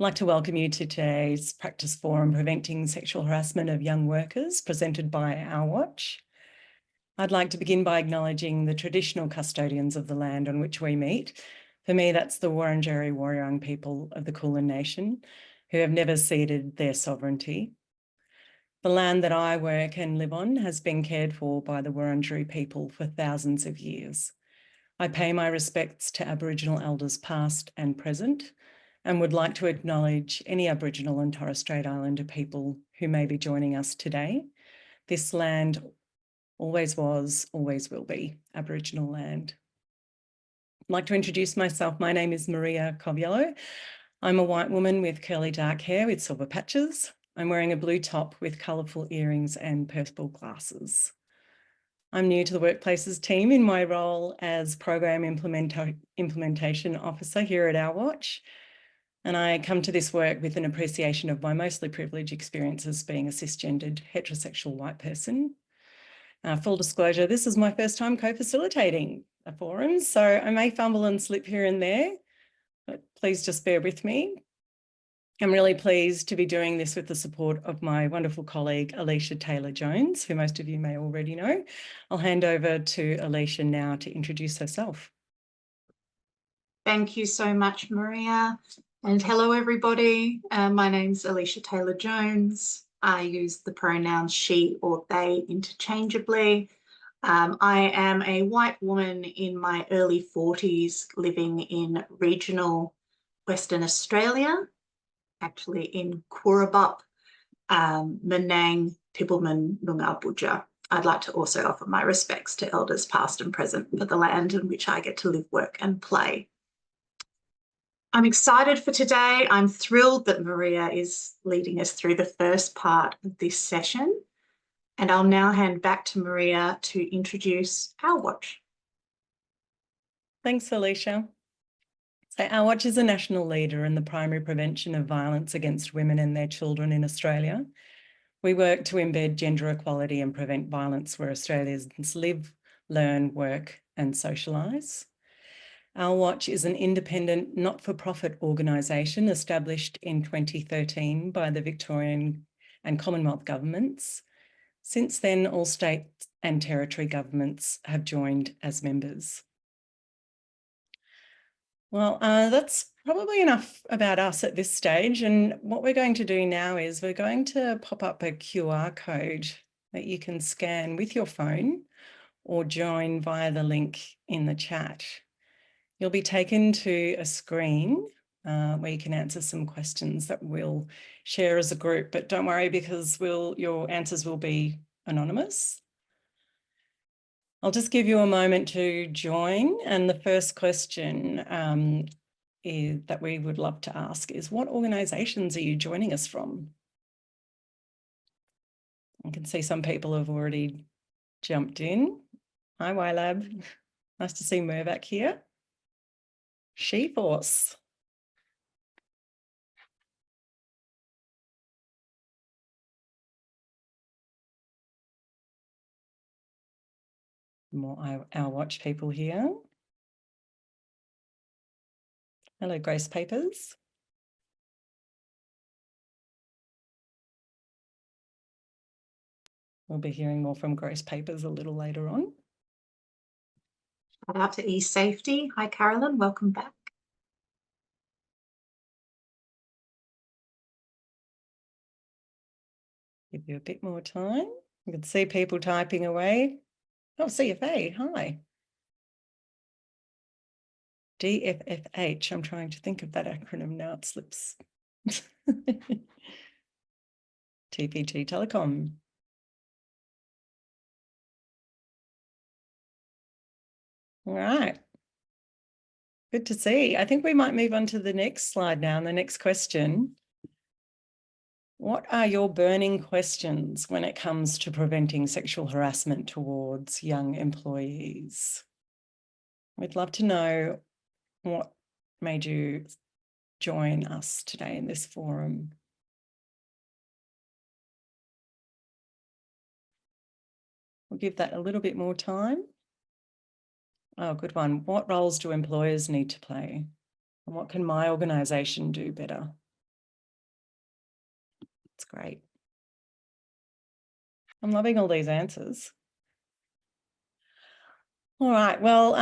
like to welcome you to today's practice forum, Preventing Sexual Harassment of Young Workers, presented by Our Watch. I'd like to begin by acknowledging the traditional custodians of the land on which we meet. For me, that's the Wurundjeri Woi-wurrung people of the Kulin Nation, who have never ceded their sovereignty. The land that I work and live on has been cared for by the Wurundjeri people for thousands of years. I pay my respects to Aboriginal elders past and present, and would like to acknowledge any Aboriginal and Torres Strait Islander people who may be joining us today. This land always was, always will be Aboriginal land. I'd like to introduce myself. My name is Nooria Coviello. I'm a white woman with curly dark hair with silver patches. I'm wearing a blue top with colourful earrings and purple glasses. I'm new to the Workplaces team in my role as Program Implementation Officer here at Our Watch. And I come to this work with an appreciation of my mostly privileged experiences being a cisgendered heterosexual white person. Full disclosure, this is my first time co-facilitating a forum, so I may fumble and slip here and there, but please just bear with me. I'm really pleased to be doing this with the support of my wonderful colleague, Alisha Taylor-Jones, who most of you may already know. I'll hand over to Alisha now to introduce herself. Thank you so much, Maria. And hello, everybody. My name's Alisha Taylor-Jones. I use the pronouns she or they interchangeably. I am a white woman in my early 40s living in regional Western Australia, actually in Coorabap, Menang, Tibbleman, Noongar Budja. I'd like to also offer my respects to elders past and present for the land in which I get to live, work and play. I'm excited for today. I'm thrilled that Maria is leading us through the first part of this session. And I'll now hand back to Maria to introduce Our Watch. Thanks, Alisha. So Our Watch is a national leader in the primary prevention of violence against women and their children in Australia. We work to embed gender equality and prevent violence where Australians live, learn, work and socialise. Our Watch is an independent, not-for-profit organisation established in 2013 by the Victorian and Commonwealth governments. Since then, all state and territory governments have joined as members. Well, that's probably enough about us at this stage. And what we're going to do now is we're going to pop up a QR code that you can scan with your phone or join via the link in the chat. You'll be taken to a screen where you can answer some questions that we'll share as a group, but don't worry because your answers will be anonymous. I'll just give you a moment to join, and the first question that we would love to ask is, what organisations are you joining us from? I can see some people have already jumped in. Hi, YLab. Nice to see Mervac here. She-Force. More Our Watch people here. Hello, Grace Papers. We'll be hearing more from Grace Papers a little later on. Shout out to eSafety. Hi, Carolyn. Welcome back. Give you a bit more time. You can see people typing away. Oh, CFA, hi. DFFH, I'm trying to think of that acronym now, it slips. TPG Telecom. All right. Good to see. I think we might move on to the next slide now and the next question. What are your burning questions when it comes to preventing sexual harassment towards young employees? We'd love to know what made you join us today in this forum. We'll give that a little bit more time. Oh, good one. What roles do employers need to play? And what can my organisation do better? That's great. I'm loving all these answers. All right, well,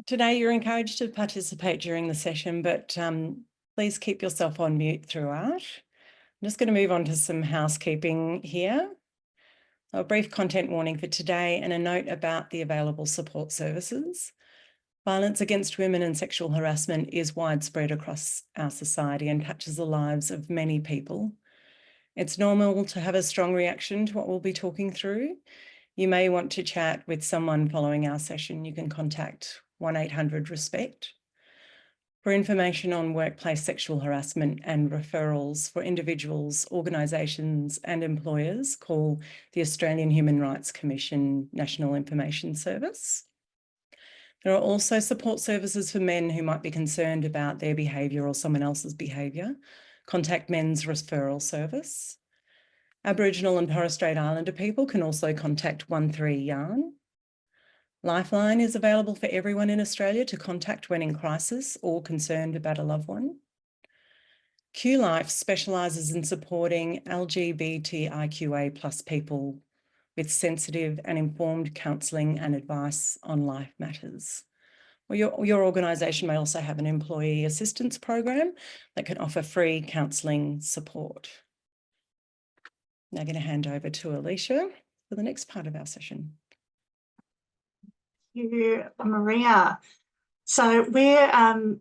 today you're encouraged to participate during the session, but please keep yourself on mute throughout. I'm just going to move on to some housekeeping here. A brief content warning for today and a note about the available support services. Violence against women and sexual harassment is widespread across our society and touches the lives of many people. It's normal to have a strong reaction to what we'll be talking through. You may want to chat with someone following our session. You can contact 1-800-RESPECT. For information on workplace sexual harassment and referrals for individuals, organisations and employers, call the Australian Human Rights Commission National Information Service. There are also support services for men who might be concerned about their behaviour or someone else's behaviour. Contact Men's Referral Service. Aboriginal and Torres Strait Islander people can also contact 13-YARN. Lifeline is available for everyone in Australia to contact when in crisis or concerned about a loved one. QLife specialises in supporting LGBTIQA+ people with sensitive and informed counselling and advice on life matters. Well, your organisation may also have an employee assistance program that can offer free counselling support. Now I'm going to hand over to Alisha for the next part of our session. Thank you, Maria. So we're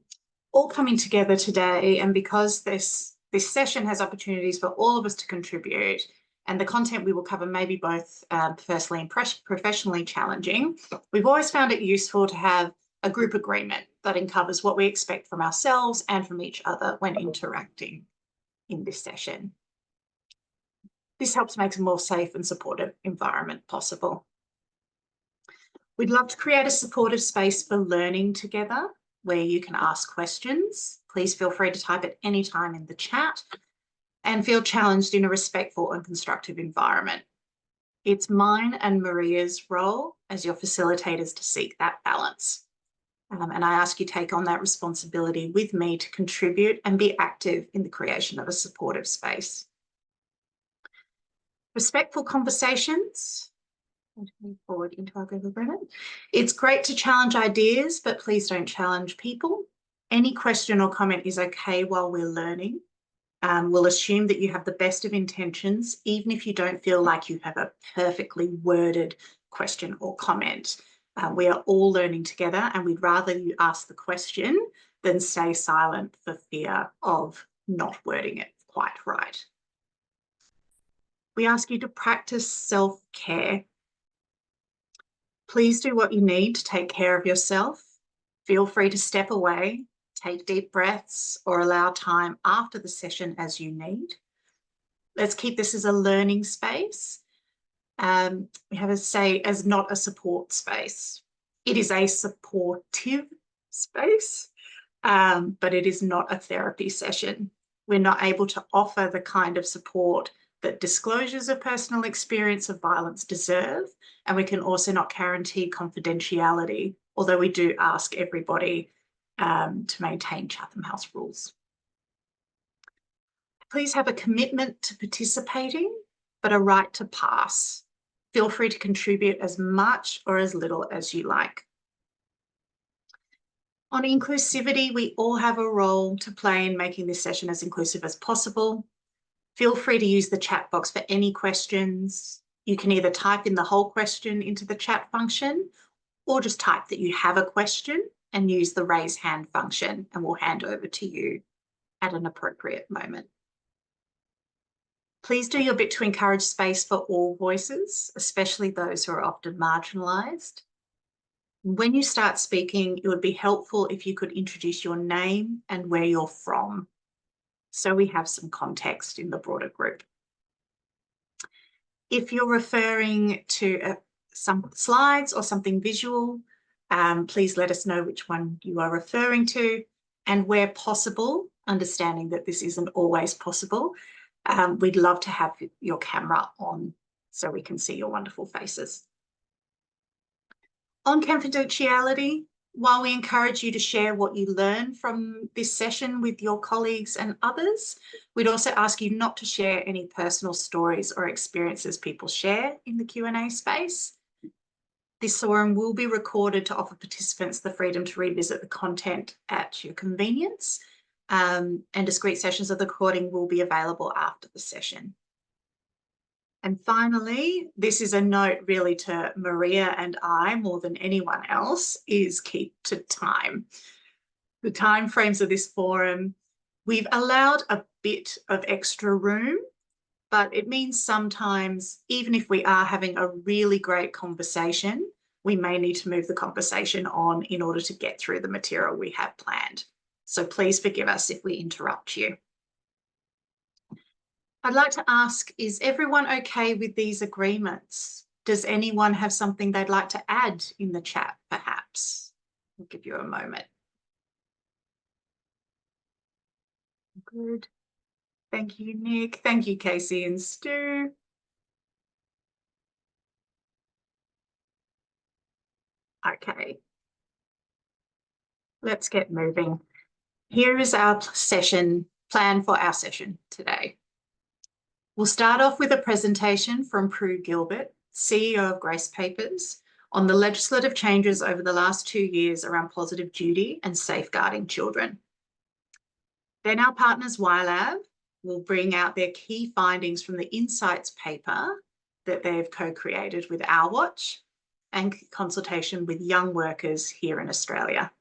all coming together today, and because this session has opportunities for all of us to contribute, and the content we will cover may be both personally and professionally challenging, we've always found it useful to have a group agreement that encompasses what we expect from ourselves and from each other when interacting in this session. This helps make a more safe and supportive environment possible. We'd love to create a supportive space for learning together where you can ask questions. Please feel free to type at any time in the chat and feel challenged in a respectful and constructive environment. It's mine and Maria's role as your facilitators to seek that balance. And I ask you to take on that responsibility with me to contribute and be active in the creation of a supportive space. Respectful conversations. Move forward into our group agreement. It's great to challenge ideas, but please don't challenge people. Any question or comment is okay while we're learning. We'll assume that you have the best of intentions, even if you don't feel like you have a perfectly worded question or comment. We are all learning together, and we'd rather you ask the question than stay silent for fear of not wording it quite right. We ask you to practice self-care. Please do what you need to take care of yourself. Feel free to step away, take deep breaths, or allow time after the session as you need. Let's keep this as a learning space. We have to say as not a support space. It is a supportive space, but it is not a therapy session. We're not able to offer the kind of support that disclosures of personal experience of violence deserve, and we can also not guarantee confidentiality, although we do ask everybody to maintain Chatham House rules. Please have a commitment to participating, but a right to pass. Feel free to contribute as much or as little as you like. On inclusivity, we all have a role to play in making this session as inclusive as possible. Feel free to use the chat box for any questions. You can either type in the whole question into the chat function or just type that you have a question and use the raise hand function, and we'll hand over to you at an appropriate moment. Please do your bit to encourage space for all voices, especially those who are often marginalised. When you start speaking, it would be helpful if you could introduce your name and where you're from, so we have some context in the broader group. If you're referring to some slides or something visual, please let us know which one you are referring to, and where possible, understanding that this isn't always possible, we'd love to have your camera on so we can see your wonderful faces. On confidentiality, While we encourage you to share what you learn from this session with your colleagues and others, we'd also ask you not to share any personal stories or experiences people share in the Q&A space. This forum will be recorded to offer participants the freedom to revisit the content at your convenience, and discrete sessions of the recording will be available after the session. And finally, this is a note really to Maria and I more than anyone else, is keep to time. The timeframes of this forum, we've allowed a bit of extra room, but it means sometimes, even if we are having a really great conversation, we may need to move the conversation on in order to get through the material we have planned. So please forgive us if we interrupt you. I'd like to ask, is everyone okay with these agreements? Does anyone have something they'd like to add in the chat, perhaps? I'll give you a moment. Good. Thank you, Nick. Thank you, Casey and Stu. Okay. Let's get moving. Here is our plan for our session today. We'll start off with a presentation from Prue Gilbert, CEO of Grace Papers, on the legislative changes over the last 2 years around positive duty and safeguarding children. Then our partners YLab will bring out their key findings from the Insights paper that they've co-created with Our Watch and consultation with young workers here in Australia.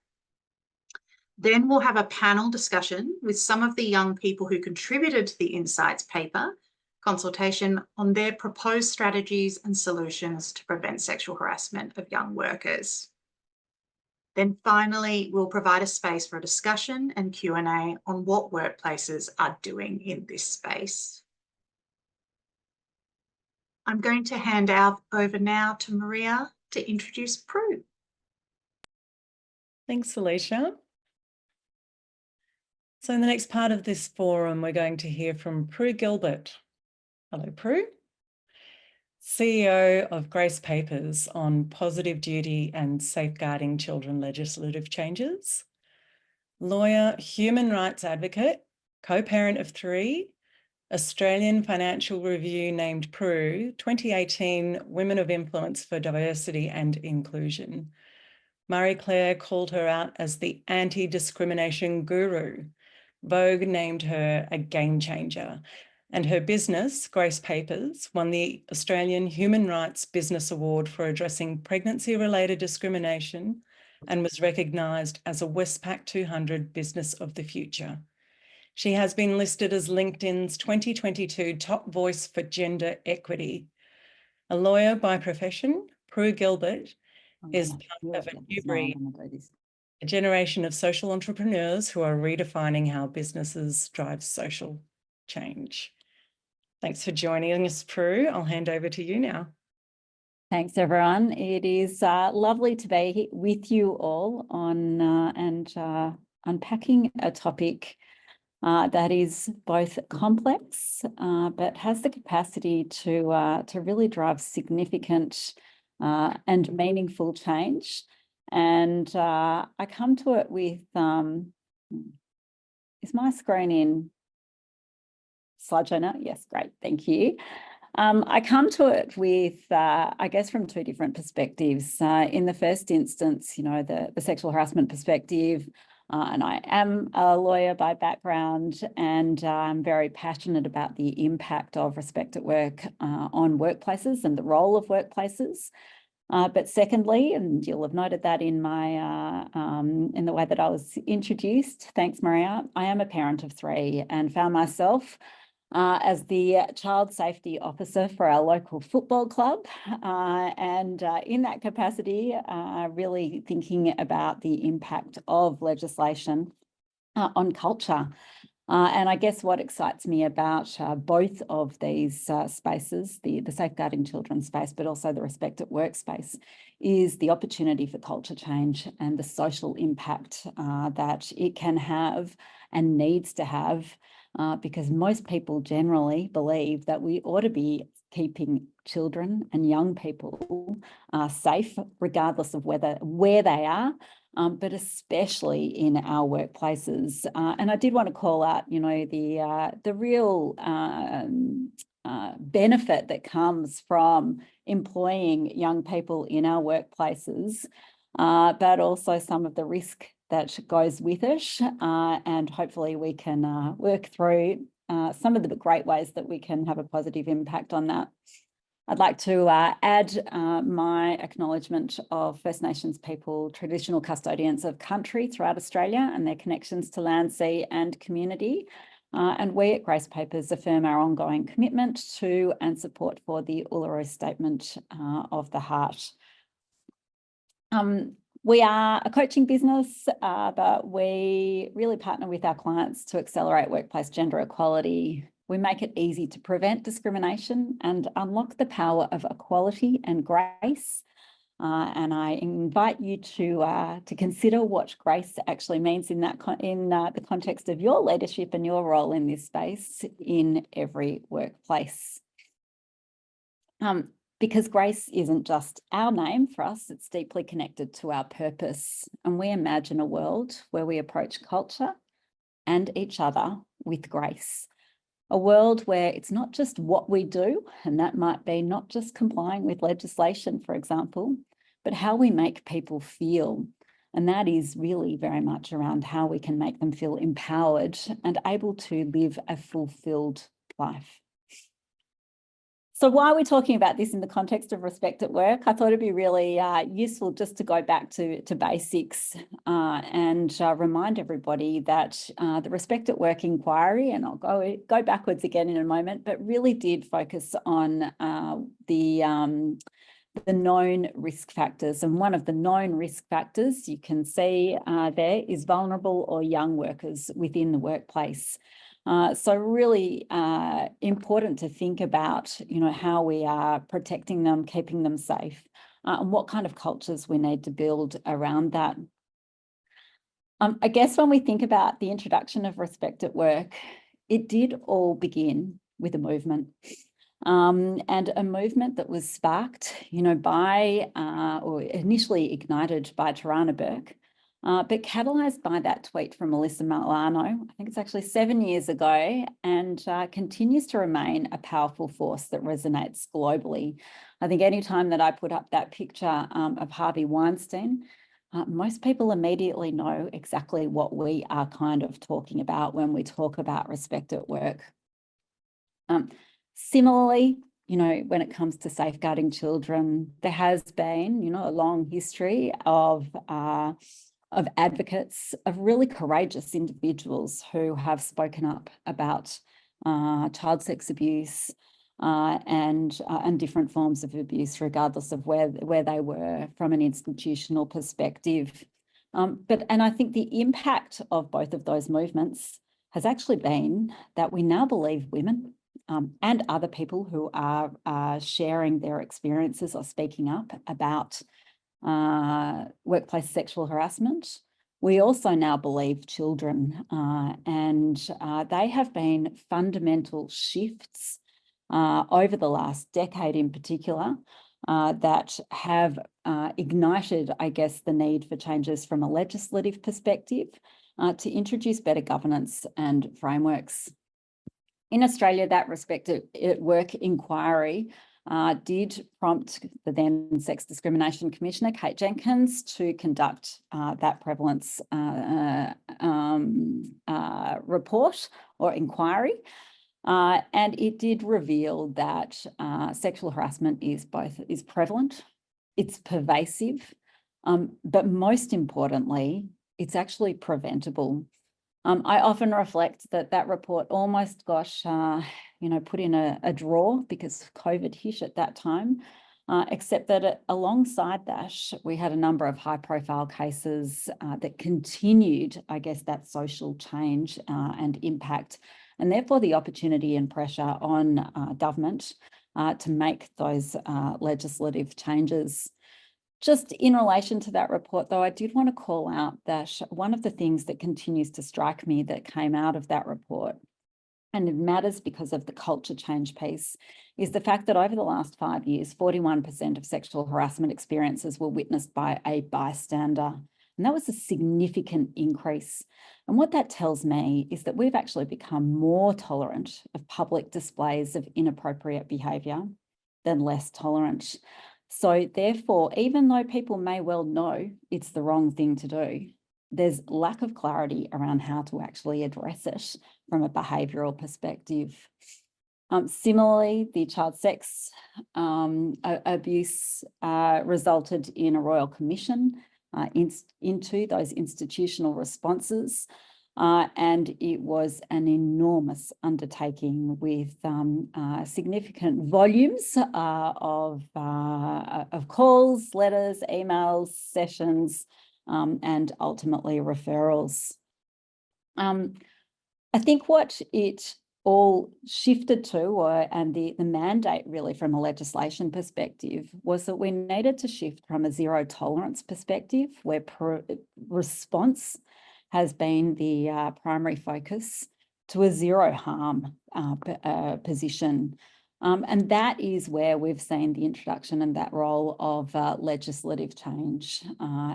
Then we'll have a panel discussion with some of the young people who contributed to the Insights paper, consultation on their proposed strategies and solutions to prevent sexual harassment of young workers. Then finally, we'll provide a space for a discussion and Q&A on what workplaces are doing in this space. I'm going to hand over now to Maria to introduce Prue. Thanks, Alisha. So in the next part of this forum, we're going to hear from Prue Gilbert. Hello, Prue. CEO of Grace Papers on positive duty and safeguarding children legislative changes. Lawyer, human rights advocate, co-parent of 3, Australian Financial Review named Prue 2018 Women of Influence for Diversity and Inclusion. Marie Claire called her out as the anti-discrimination guru. Vogue named her a game changer, and her business, Grace Papers, won the Australian Human Rights Business Award for addressing pregnancy-related discrimination and was recognised as a Westpac 200 Business of the Future. She has been listed as LinkedIn's 2022 Top Voice for Gender Equity. A lawyer by profession, Prue Gilbert is part of a new breed, a generation of social entrepreneurs who are redefining how businesses drive social change. Thanks for joining us, Prue. I'll hand over to you now. Thanks, everyone. It is lovely to be with you all on unpacking a topic that is both complex but has the capacity to really drive significant and meaningful change. And I come to it with, is my screen in slideshow now? Yes, great, thank you. I come to it with, I guess, from 2 different perspectives. In the first instance, you know, the sexual harassment perspective, and I am a lawyer by background, and I'm very passionate about the impact of respect at work on workplaces and the role of workplaces. But secondly, and you'll have noted that in my in the way that I was introduced, thanks Maria, I am a parent of 3 and found myself as the child safety officer for our local football club, and in that capacity, really thinking about the impact of legislation on culture. And I guess what excites me about both of these spaces, the safeguarding children space, but also the respect at work space, is the opportunity for culture change and the social impact that it can have and needs to have, because most people generally believe that we ought to be keeping children and young people safe, regardless of where they are, but especially in our workplaces. And I did want to call out, you know, the real benefit that comes from employing young people in our workplaces, but also some of the risk that goes with it. And hopefully we can work through some of the great ways that we can have a positive impact on that. I'd like to add my acknowledgement of First Nations people, traditional custodians of country throughout Australia and their connections to land, sea and community. And we at Grace Papers affirm our ongoing commitment to and support for the Uluru Statement of the Heart. We are a coaching business, but we really partner with our clients to accelerate workplace gender equality. We make it easy to prevent discrimination and unlock the power of equality and grace. And I invite you to consider what grace actually means in the context of your leadership and your role in this space in every workplace. Because grace isn't just our name for us, it's deeply connected to our purpose. And we imagine a world where we approach culture and each other with grace. A world where it's not just what we do, and that might be not just complying with legislation, for example, but how we make people feel. And that is really very much around how we can make them feel empowered and able to live a fulfilled life. So why are we talking about this in the context of respect at work? I thought it'd be really useful just to go back to basics and remind everybody that the Respect at Work inquiry, and I'll go backwards again in a moment, but really did focus on the known risk factors. And one of the known risk factors you can see there is vulnerable or young workers within the workplace. So really important to think about, you know, how we are protecting them, keeping them safe, and what kind of cultures we need to build around that. I guess when we think about the introduction of Respect at Work, it did all begin with a movement. And a movement that was sparked, you know, by or initially ignited by Tarana Burke, but catalysed by that tweet from Alyssa Milano, I think it's actually 7 years ago, and continues to remain a powerful force that resonates globally. I think anytime that I put up that picture of Harvey Weinstein, most people immediately know exactly what we are kind of talking about when we talk about respect at work. Similarly, you know, when it comes to safeguarding children, there has been, you know, a long history of advocates, of really courageous individuals who have spoken up about child sex abuse and different forms of abuse, regardless of where they were from an institutional perspective. And I think the impact of both of those movements has actually been that we now believe women and other people who are sharing their experiences or speaking up about workplace sexual harassment. We also now believe children, and they have been fundamental shifts over the last decade in particular that have ignited, I guess, the need for changes from a legislative perspective to introduce better governance and frameworks. In Australia, that Respect at Work inquiry did prompt the then Sex Discrimination Commissioner, Kate Jenkins, to conduct that prevalence report or inquiry. And it did reveal that sexual harassment is prevalent, it's pervasive, but most importantly, it's actually preventable. I often reflect that report almost got, you know, put in a drawer because COVID hit at that time, except that alongside that, we had a number of high-profile cases that continued, I guess, that social change and impact, and therefore the opportunity and pressure on government to make those legislative changes. Just in relation to that report, though, I did want to call out that one of the things that continues to strike me that came out of that report, and it matters because of the culture change piece, is the fact that over the last 5 years, 41% of sexual harassment experiences were witnessed by a bystander. And that was a significant increase. And what that tells me is that we've actually become more tolerant of public displays of inappropriate behaviour than less tolerant. So therefore, even though people may well know it's the wrong thing to do, there's lack of clarity around how to actually address it from a behavioural perspective. Similarly, the child sex abuse resulted in a royal commission into those institutional responses. And it was an enormous undertaking with significant volumes of calls, letters, emails, sessions, and ultimately referrals. I think what it all shifted to, and the mandate really from a legislation perspective, was that we needed to shift from a zero tolerance perspective, where response has been the primary focus, to a zero harm position. And that is where we've seen the introduction and that role of legislative change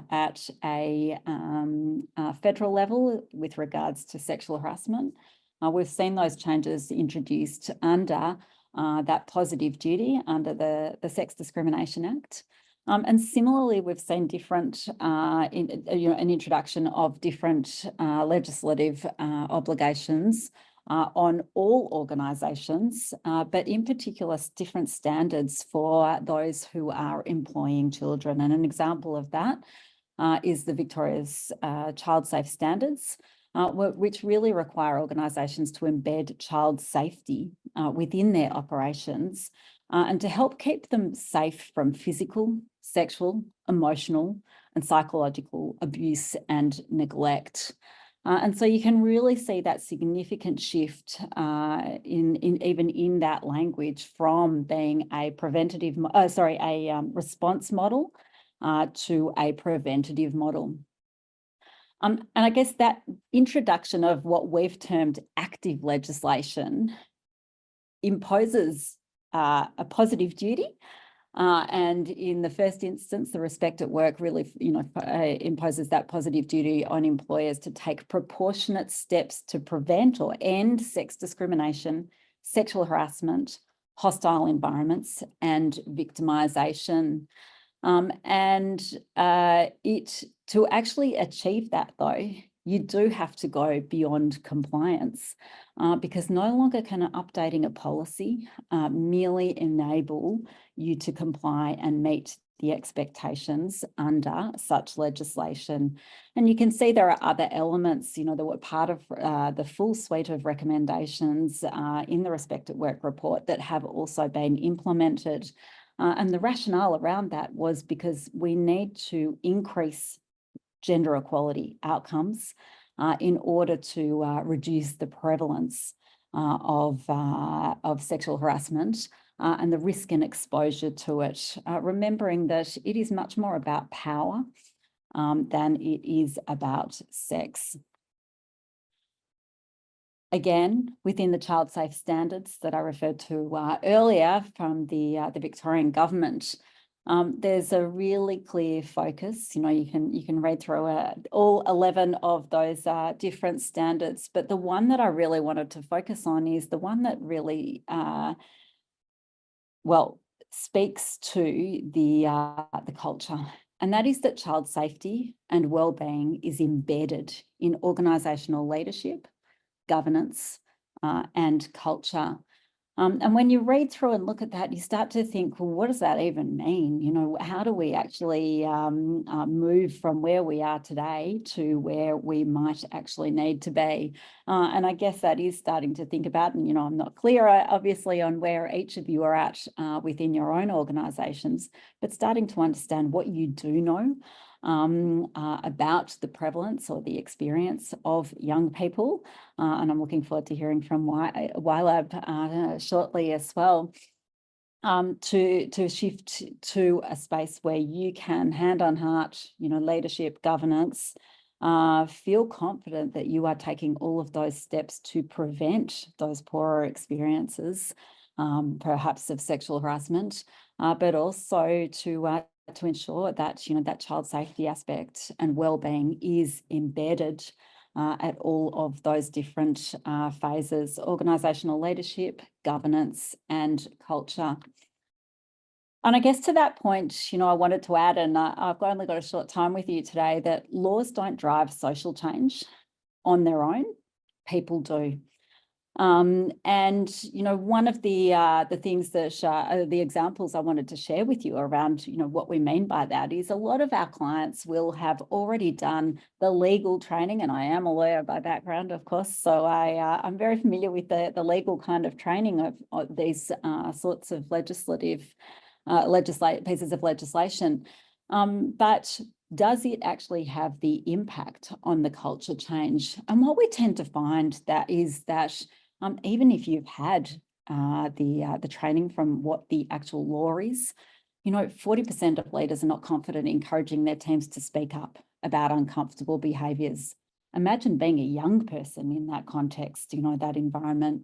at a federal level with regards to sexual harassment. We've seen those changes introduced under that positive duty under the Sex Discrimination Act. And similarly, we've seen different, an introduction of different legislative obligations on all organisations, but in particular, different standards for those who are employing children. And an example of that is the Victoria's Child Safe Standards, which really require organisations to embed child safety within their operations and to help keep them safe from physical, sexual, emotional, and psychological abuse and neglect. And so you can really see that significant shift even in that language from being a response model to a preventative model. And I guess that introduction of what we've termed active legislation imposes a positive duty. And in the first instance, the Respect at Work really, imposes that positive duty on employers to take proportionate steps to prevent or end sex discrimination, sexual harassment, hostile environments, and victimisation. To actually achieve that, though, you do have to go beyond compliance because no longer can updating a policy merely enable you to comply and meet the expectations under such legislation. And you can see there are other elements, that were part of the full suite of recommendations in the Respect at Work report that have also been implemented. And the rationale around that was because we need to increase gender equality outcomes in order to reduce the prevalence of sexual harassment and the risk and exposure to it, remembering that it is much more about power than it is about sex. Again, within the child safe standards that I referred to earlier from the Victorian government, there's a really clear focus. You can read through all 11 of those different standards, but the one that I really wanted to focus on is the one that really, speaks to the culture. And that is that child safety and wellbeing is embedded in organisational leadership, governance, and culture. And when you read through and look at that, you start to think, well, what does that even mean? How do we actually move from where we are today to where we might actually need to be? And I guess that is starting to think about, and, I'm not clear, obviously, on where each of you are at within your own organisations, but starting to understand what you do know about the prevalence or the experience of young people. And I'm looking forward to hearing from YLab shortly as well, to shift to a space where you can, hand on heart, leadership, governance, feel confident that you are taking all of those steps to prevent those poorer experiences, perhaps of sexual harassment, but also to to ensure that, that child safety aspect and wellbeing is embedded at all of those different phases: organisational leadership, governance, and culture. And I guess to that point, I wanted to add, and I've only got a short time with you today, that laws don't drive social change on their own, people do. And one of the things that the examples I wanted to share with you around what we mean by that is a lot of our clients will have already done the legal training, and I am a lawyer by background, of course, so I'm very familiar with the legal kind of training of these sorts of pieces of legislation, but does it actually have the impact on the culture change? And what we tend to find is that even if you've had the training from what the actual law is, 40% of leaders are not confident in encouraging their teams to speak up about uncomfortable behaviours. Imagine being a young person in that context, that environment.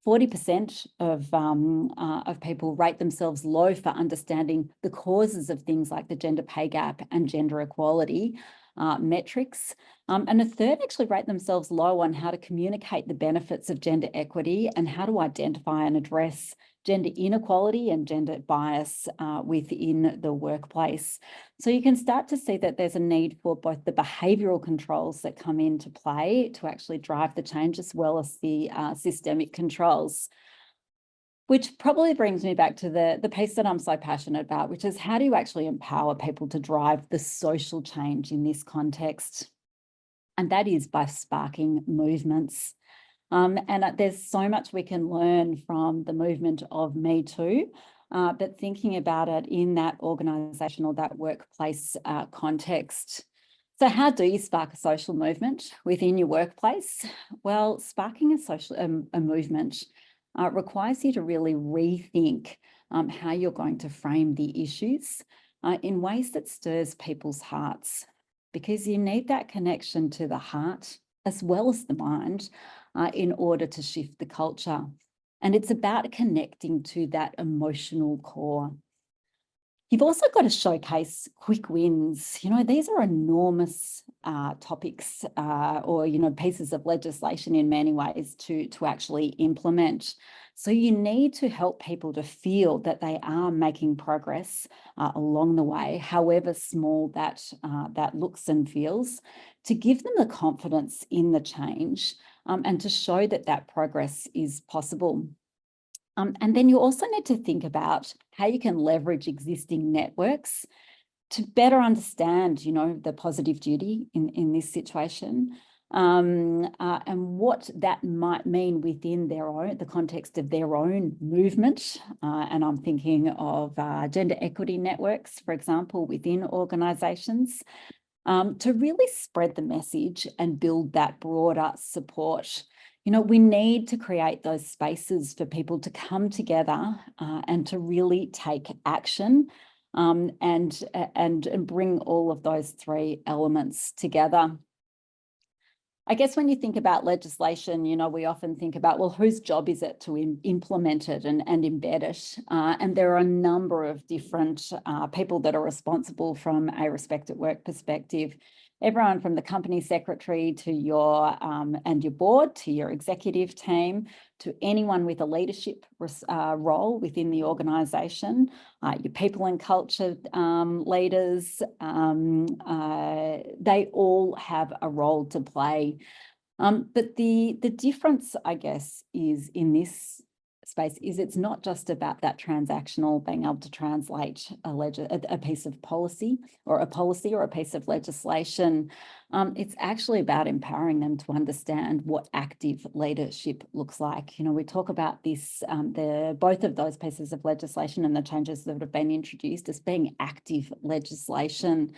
40% of people rate themselves low for understanding the causes of things like the gender pay gap and gender equality metrics. And a third actually rate themselves low on how to communicate the benefits of gender equity and how to identify and address gender inequality and gender bias within the workplace. So you can start to see that there's a need for both the behavioural controls that come into play to actually drive the change, as well as the systemic controls. Which probably brings me back to the piece that I'm so passionate about, which is how do you actually empower people to drive the social change in this context? And that is by sparking movements. And there's so much we can learn from the movement of Me Too, but thinking about it in that organisational, that workplace context. So how do you spark a social movement within your workplace? Well, sparking a movement requires you to really rethink how you're going to frame the issues in ways that stirs people's hearts, because you need that connection to the heart as well as the mind in order to shift the culture. And it's about connecting to that emotional core. You've also got to showcase quick wins. These are enormous topics or, pieces of legislation in many ways to actually implement. So you need to help people to feel that they are making progress along the way, however small that looks and feels, to give them the confidence in the change and to show that that progress is possible. And then you also need to think about how you can leverage existing networks to better understand, the positive duty in this situation, and what that might mean within the context of their own movement. And I'm thinking of gender equity networks, for example, within organisations, to really spread the message and build that broader support. We need to create those spaces for people to come together and to really take action and bring all of those three elements together. I guess when you think about legislation, we often think about, well, whose job is it to implement it and embed it? And there are a number of different people that are responsible from a Respect at Work perspective. Everyone from the company secretary to your and your board, to your executive team, to anyone with a leadership role within the organisation, your people and culture leaders, they all have a role to play. But the difference, I guess, is in this space is it's not just about that transactional being able to translate a piece of policy or a piece of legislation. It's actually about empowering them to understand what active leadership looks like. We talk about this, both of those pieces of legislation and the changes that have been introduced as being active legislation.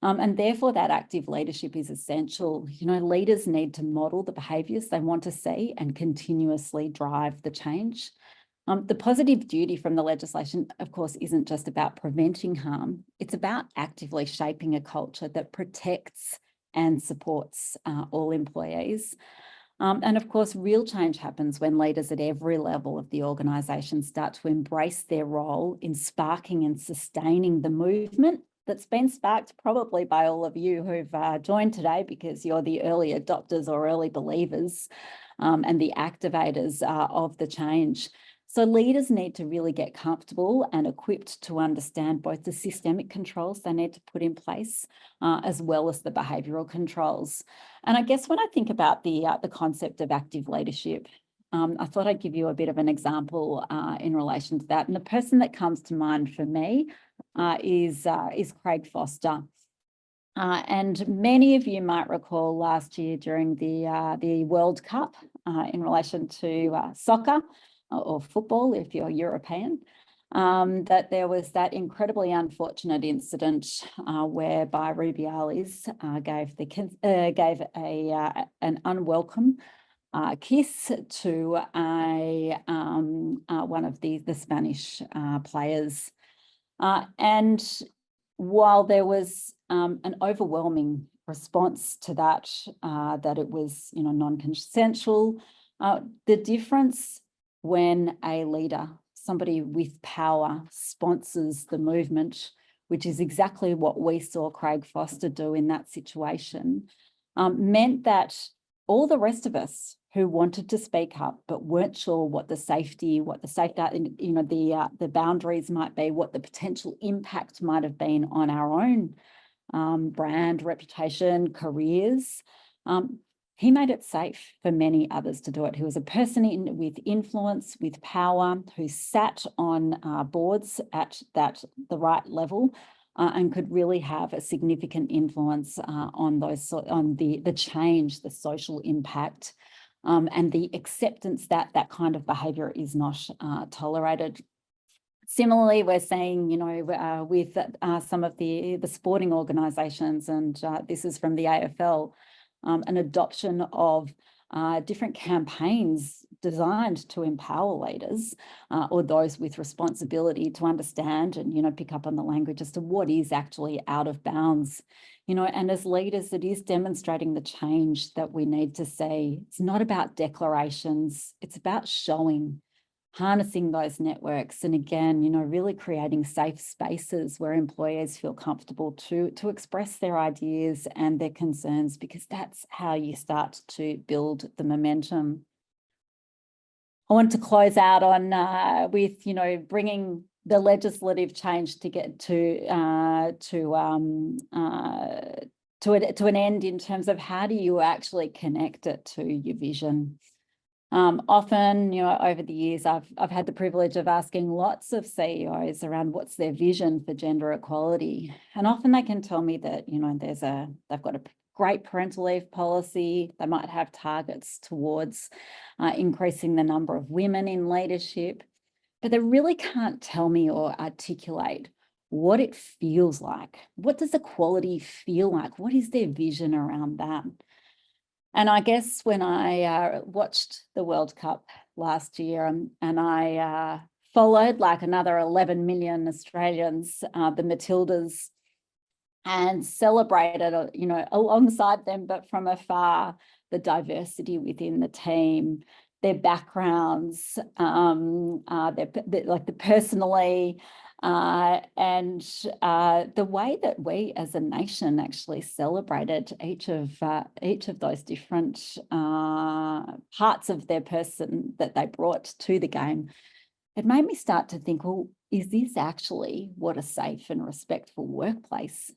And therefore, that active leadership is essential. Leaders need to model the behaviours they want to see and continuously drive the change. The positive duty from the legislation, of course, isn't just about preventing harm. It's about actively shaping a culture that protects and supports all employees. And of course, real change happens when leaders at every level of the organisation start to embrace their role in sparking and sustaining the movement that's been sparked probably by all of you who've joined today, because you're the early adopters or early believers and the activators of the change. So leaders need to really get comfortable and equipped to understand both the systemic controls they need to put in place, as well as the behavioural controls. And I guess when I think about the concept of active leadership, I thought I'd give you a bit of an example in relation to that. And the person that comes to mind for me is Craig Foster. And many of you might recall last year during the World Cup in relation to soccer or football, if you're European, that there was that incredibly unfortunate incident whereby Rubiales gave an unwelcome kiss to one of the Spanish players, and while there was an overwhelming response to that, that it was non-consensual, the difference when a leader, somebody with power, sponsors the movement, which is exactly what we saw Craig Foster do in that situation, meant that all the rest of us who wanted to speak up but weren't sure what the safeguard, the boundaries might be, what the potential impact might have been on our own brand, reputation, careers. He made it safe for many others to do it. He was a person with influence, with power, who sat on boards at the right level and could really have a significant influence on the change, the social impact, and the acceptance that that kind of behaviour is not tolerated. Similarly, we're seeing, with some of the sporting organisations, and this is from the AFL, an adoption of different campaigns designed to empower leaders or those with responsibility to understand and, pick up on the language as to what is actually out of bounds. And as leaders, it is demonstrating the change that we need to see. It's not about declarations, it's about showing, harnessing those networks, and again, really creating safe spaces where employees feel comfortable to express their ideas and their concerns, because that's how you start to build the momentum. I want to close out on with bringing the legislative change to get to an end in terms of how do you actually connect it to your vision. Often, over the years, I've had the privilege of asking lots of CEOs around what's their vision for gender equality, and often they can tell me that they've got a great parental leave policy. They might have targets towards increasing the number of women in leadership, but they really can't tell me or articulate what it feels like. What does equality feel like? What is their vision around that? And I guess when I watched the World Cup last year and I followed, like another 11 million Australians, the Matildas, and celebrated, alongside them, but from afar, the diversity within the team, their backgrounds, the personally, and the way that we as a nation actually celebrated each of those different parts of their person that they brought to the game, it made me start to think, well, is this actually what a safe and respectful workplace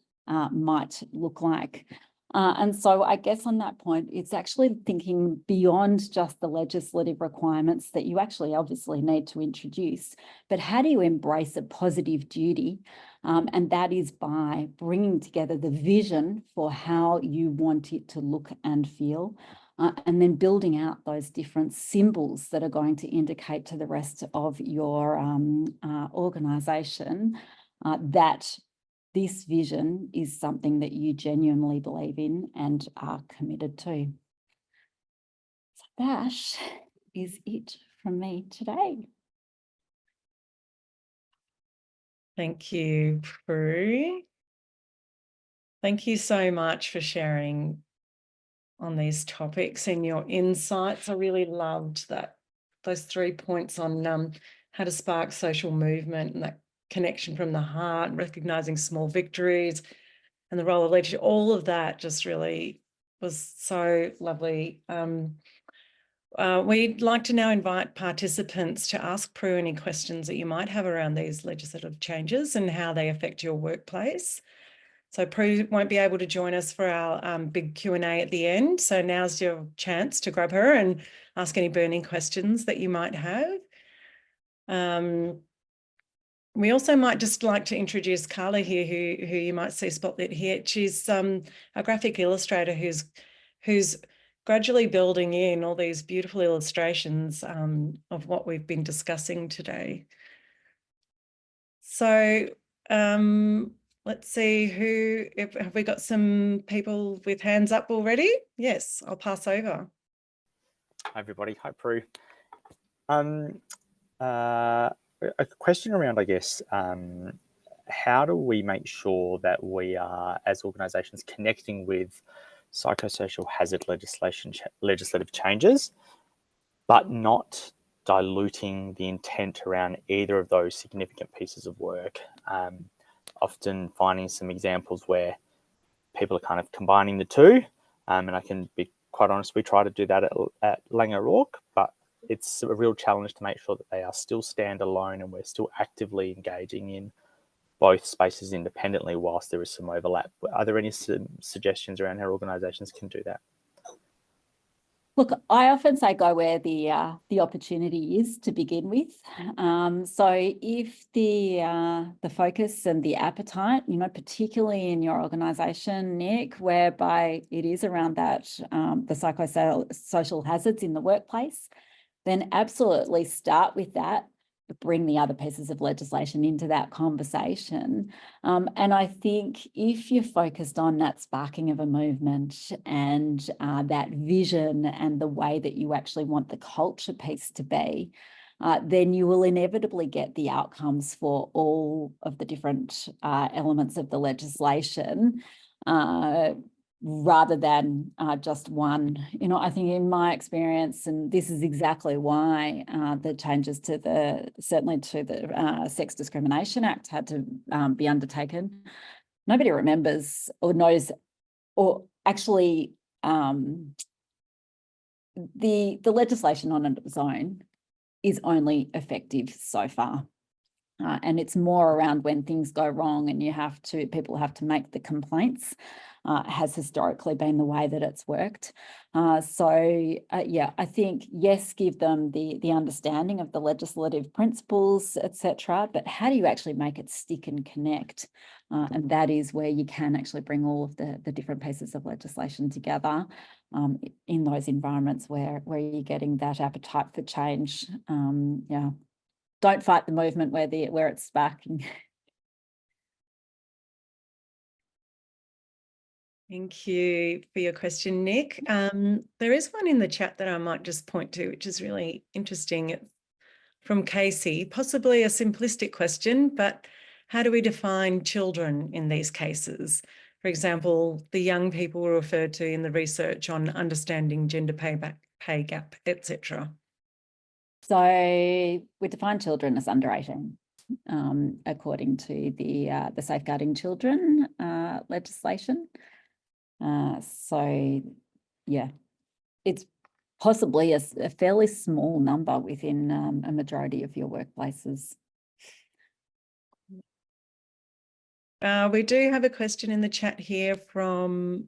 might look like? And so I guess on that point, it's actually thinking beyond just the legislative requirements that you actually obviously need to introduce, but how do you embrace a positive duty? And that is by bringing together the vision for how you want it to look and feel, and then building out those different symbols that are going to indicate to the rest of your organisation that this vision is something that you genuinely believe in and are committed to. So that is it from me today. Thank you, Prue. Thank you so much for sharing on these topics and your insights. I really loved those 3 points on how to spark social movement and that connection from the heart, recognizing small victories and the role of leadership. All of that just really was so lovely. We'd like to now invite participants to ask Prue any questions that you might have around these legislative changes and how they affect your workplace. So Prue won't be able to join us for our big Q&A at the end. So now's your chance to grab her and ask any burning questions that you might have. We also might just like to introduce Carla here, who you might see spotlit here. She's a graphic illustrator who's gradually building in all these beautiful illustrations of what we've been discussing today. So let's see have we got some people with hands up already? Yes, I'll pass over. Hi everybody, hi Prue. A question around, I guess, how do we make sure that we are, as organisations, connecting with psychosocial hazard legislative changes, but not diluting the intent around either of those significant pieces of work? Often finding some examples where people are kind of combining the two, and I can be quite honest, we try to do that at Laing O'Rourke, but it's a real challenge to make sure that they are still standalone and we're still actively engaging in both spaces independently whilst there is some overlap. Are there any suggestions around how organisations can do that? Look, I often say go where the opportunity is to begin with. So if the focus and the appetite, particularly in your organisation, Nick, whereby it is around that the psychosocial hazards in the workplace, then absolutely start with that, bring the other pieces of legislation into that conversation. And I think if you're focused on that sparking of a movement and that vision and the way that you actually want the culture piece to be, then you will inevitably get the outcomes for all of the different elements of the legislation, rather than just one. I think in my experience, and this is exactly why the changes to certainly to the Sex Discrimination Act had to be undertaken. Nobody remembers or knows, or actually the legislation on its own is only effective so far. And it's more around when things go wrong and people have to make the complaints, has historically been the way that it's worked. Yeah, I think, yes, give them the understanding of the legislative principles, etc. But how do you actually make it stick and connect? And that is where you can actually bring all of the different pieces of legislation together in those environments where you're getting that appetite for change. Yeah. Don't fight the movement where it's sparking. Thank you for your question, Nick. There is one in the chat that I might just point to, which is really interesting. It's from Casey, possibly a simplistic question, but how do we define children in these cases? For example, the young people were referred to in the research on understanding gender pay gap, etc. So we define children as under 18, according to the Safeguarding Children legislation. So yeah, it's possibly a fairly small number within a majority of your workplaces. We do have a question in the chat here from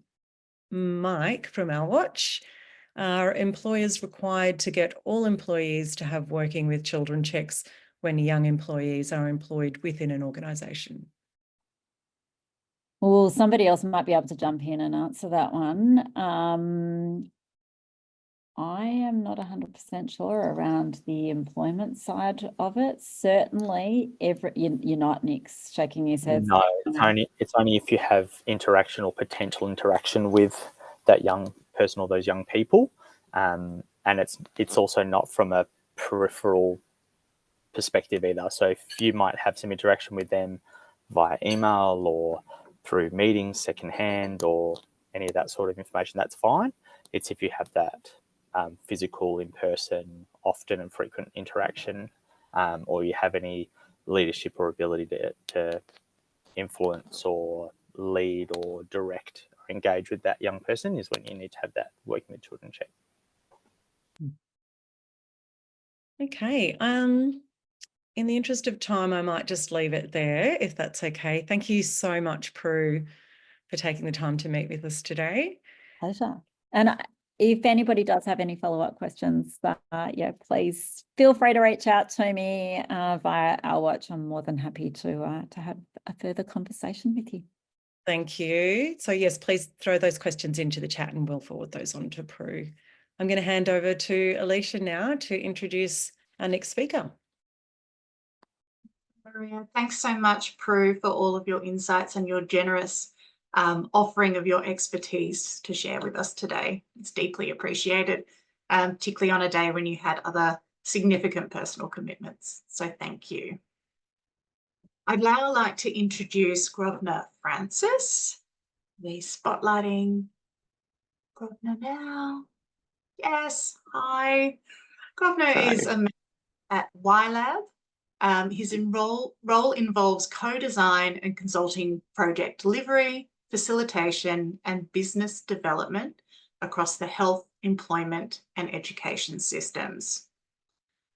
Mike from our watch. Are employers required to get all employees to have working with children checks when young employees are employed within an organisation? Well, somebody else might be able to jump in and answer that one. I am not 100% sure around the employment side of it. Certainly, you're not, Nick's shaking his head. No, it's only if you have interaction or potential interaction with that young person or those young people, and it's also not from a peripheral perspective either. So if you might have some interaction with them via email or through meetings secondhand or any of that sort of information, that's fine. It's if you have that physical, in-person, often and frequent interaction, or you have any leadership or ability to influence or lead or direct or engage with that young person, is when you need to have that working with children check. Okay. In the interest of time, I might just leave it there, if that's okay. Thank you so much, Prue, for taking the time to meet with us today. Pleasure. And if anybody does have any follow-up questions, yeah, please feel free to reach out to me via Our Watch. I'm more than happy to have a further conversation with you. Thank you. So yes, please throw those questions into the chat and we'll forward those on to Prue. I'm going to hand over to Alisha now to introduce our next speaker. Nooria, thanks so much, Prue, for all of your insights and your generous offering of your expertise to share with us today. It's deeply appreciated, particularly on a day when you had other significant personal commitments. So thank you. I'd now like to introduce Grosvenor Francis. We're spotlighting Grosvenor now. Yes, hi. Grosvenor is a man at YLab. His role involves co-design and consulting project delivery, facilitation, and business development across the health, employment, and education systems.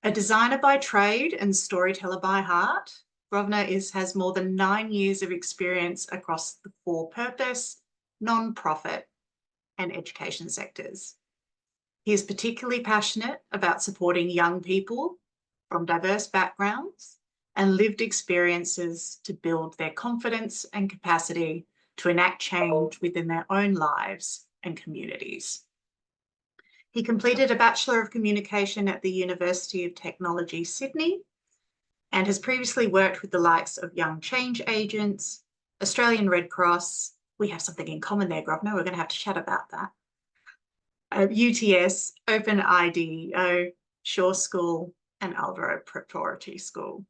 A designer by trade and storyteller by heart, Grosvenor has more than 9 years of experience across the for-purpose, non-profit, and education sectors. He is particularly passionate about supporting young people from diverse backgrounds and lived experiences to build their confidence and capacity to enact change within their own lives and communities. He completed a Bachelor of Communication at the University of Technology, Sydney, and has previously worked with the likes of Young Change Agents, Australian Red Cross. We have something in common there, Grosvenor. We're going to have to chat about that. UTS, Open IDEO, Shore School, and Alvaro Preparatory School.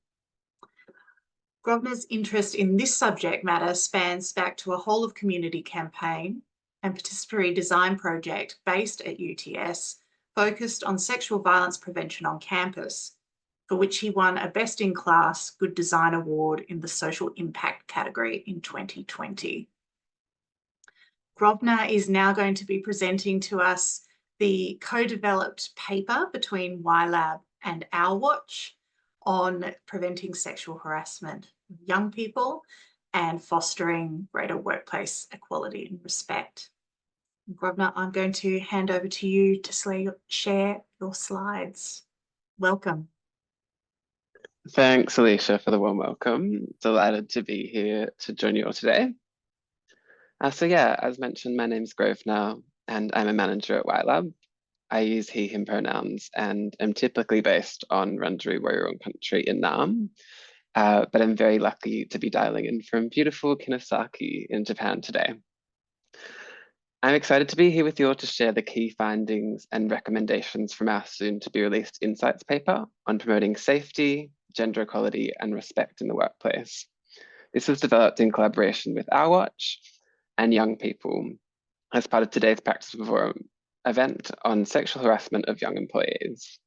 Grosvenor's interest in this subject matter spans back to a whole of community campaign and participatory design project based at UTS focused on sexual violence prevention on campus, for which he won a Best in Class Good Design Award in the Social Impact category in 2020. Grosvenor is now going to be presenting to us the co-developed paper between YLab and Our Watch on preventing sexual harassment of young people and fostering greater workplace equality and respect. Grosvenor, I'm going to hand over to you to share your slides. Welcome. Thanks, Alisha, for the warm welcome. Delighted to be here to join you all today. So yeah, as mentioned, my name's Grosvenor and I'm a manager at YLab. I use he, him pronouns and am typically based on Wurundjeri Woi-wurrung country in Nam, but I'm very lucky to be dialing in from beautiful Kawasaki in Japan today. I'm excited to be here with you all to share the key findings and recommendations from our soon to be released insights paper on promoting safety, gender equality, and respect in the workplace. This was developed in collaboration with Our Watch and young people as part of today's Practice Forum event on sexual harassment of young employees.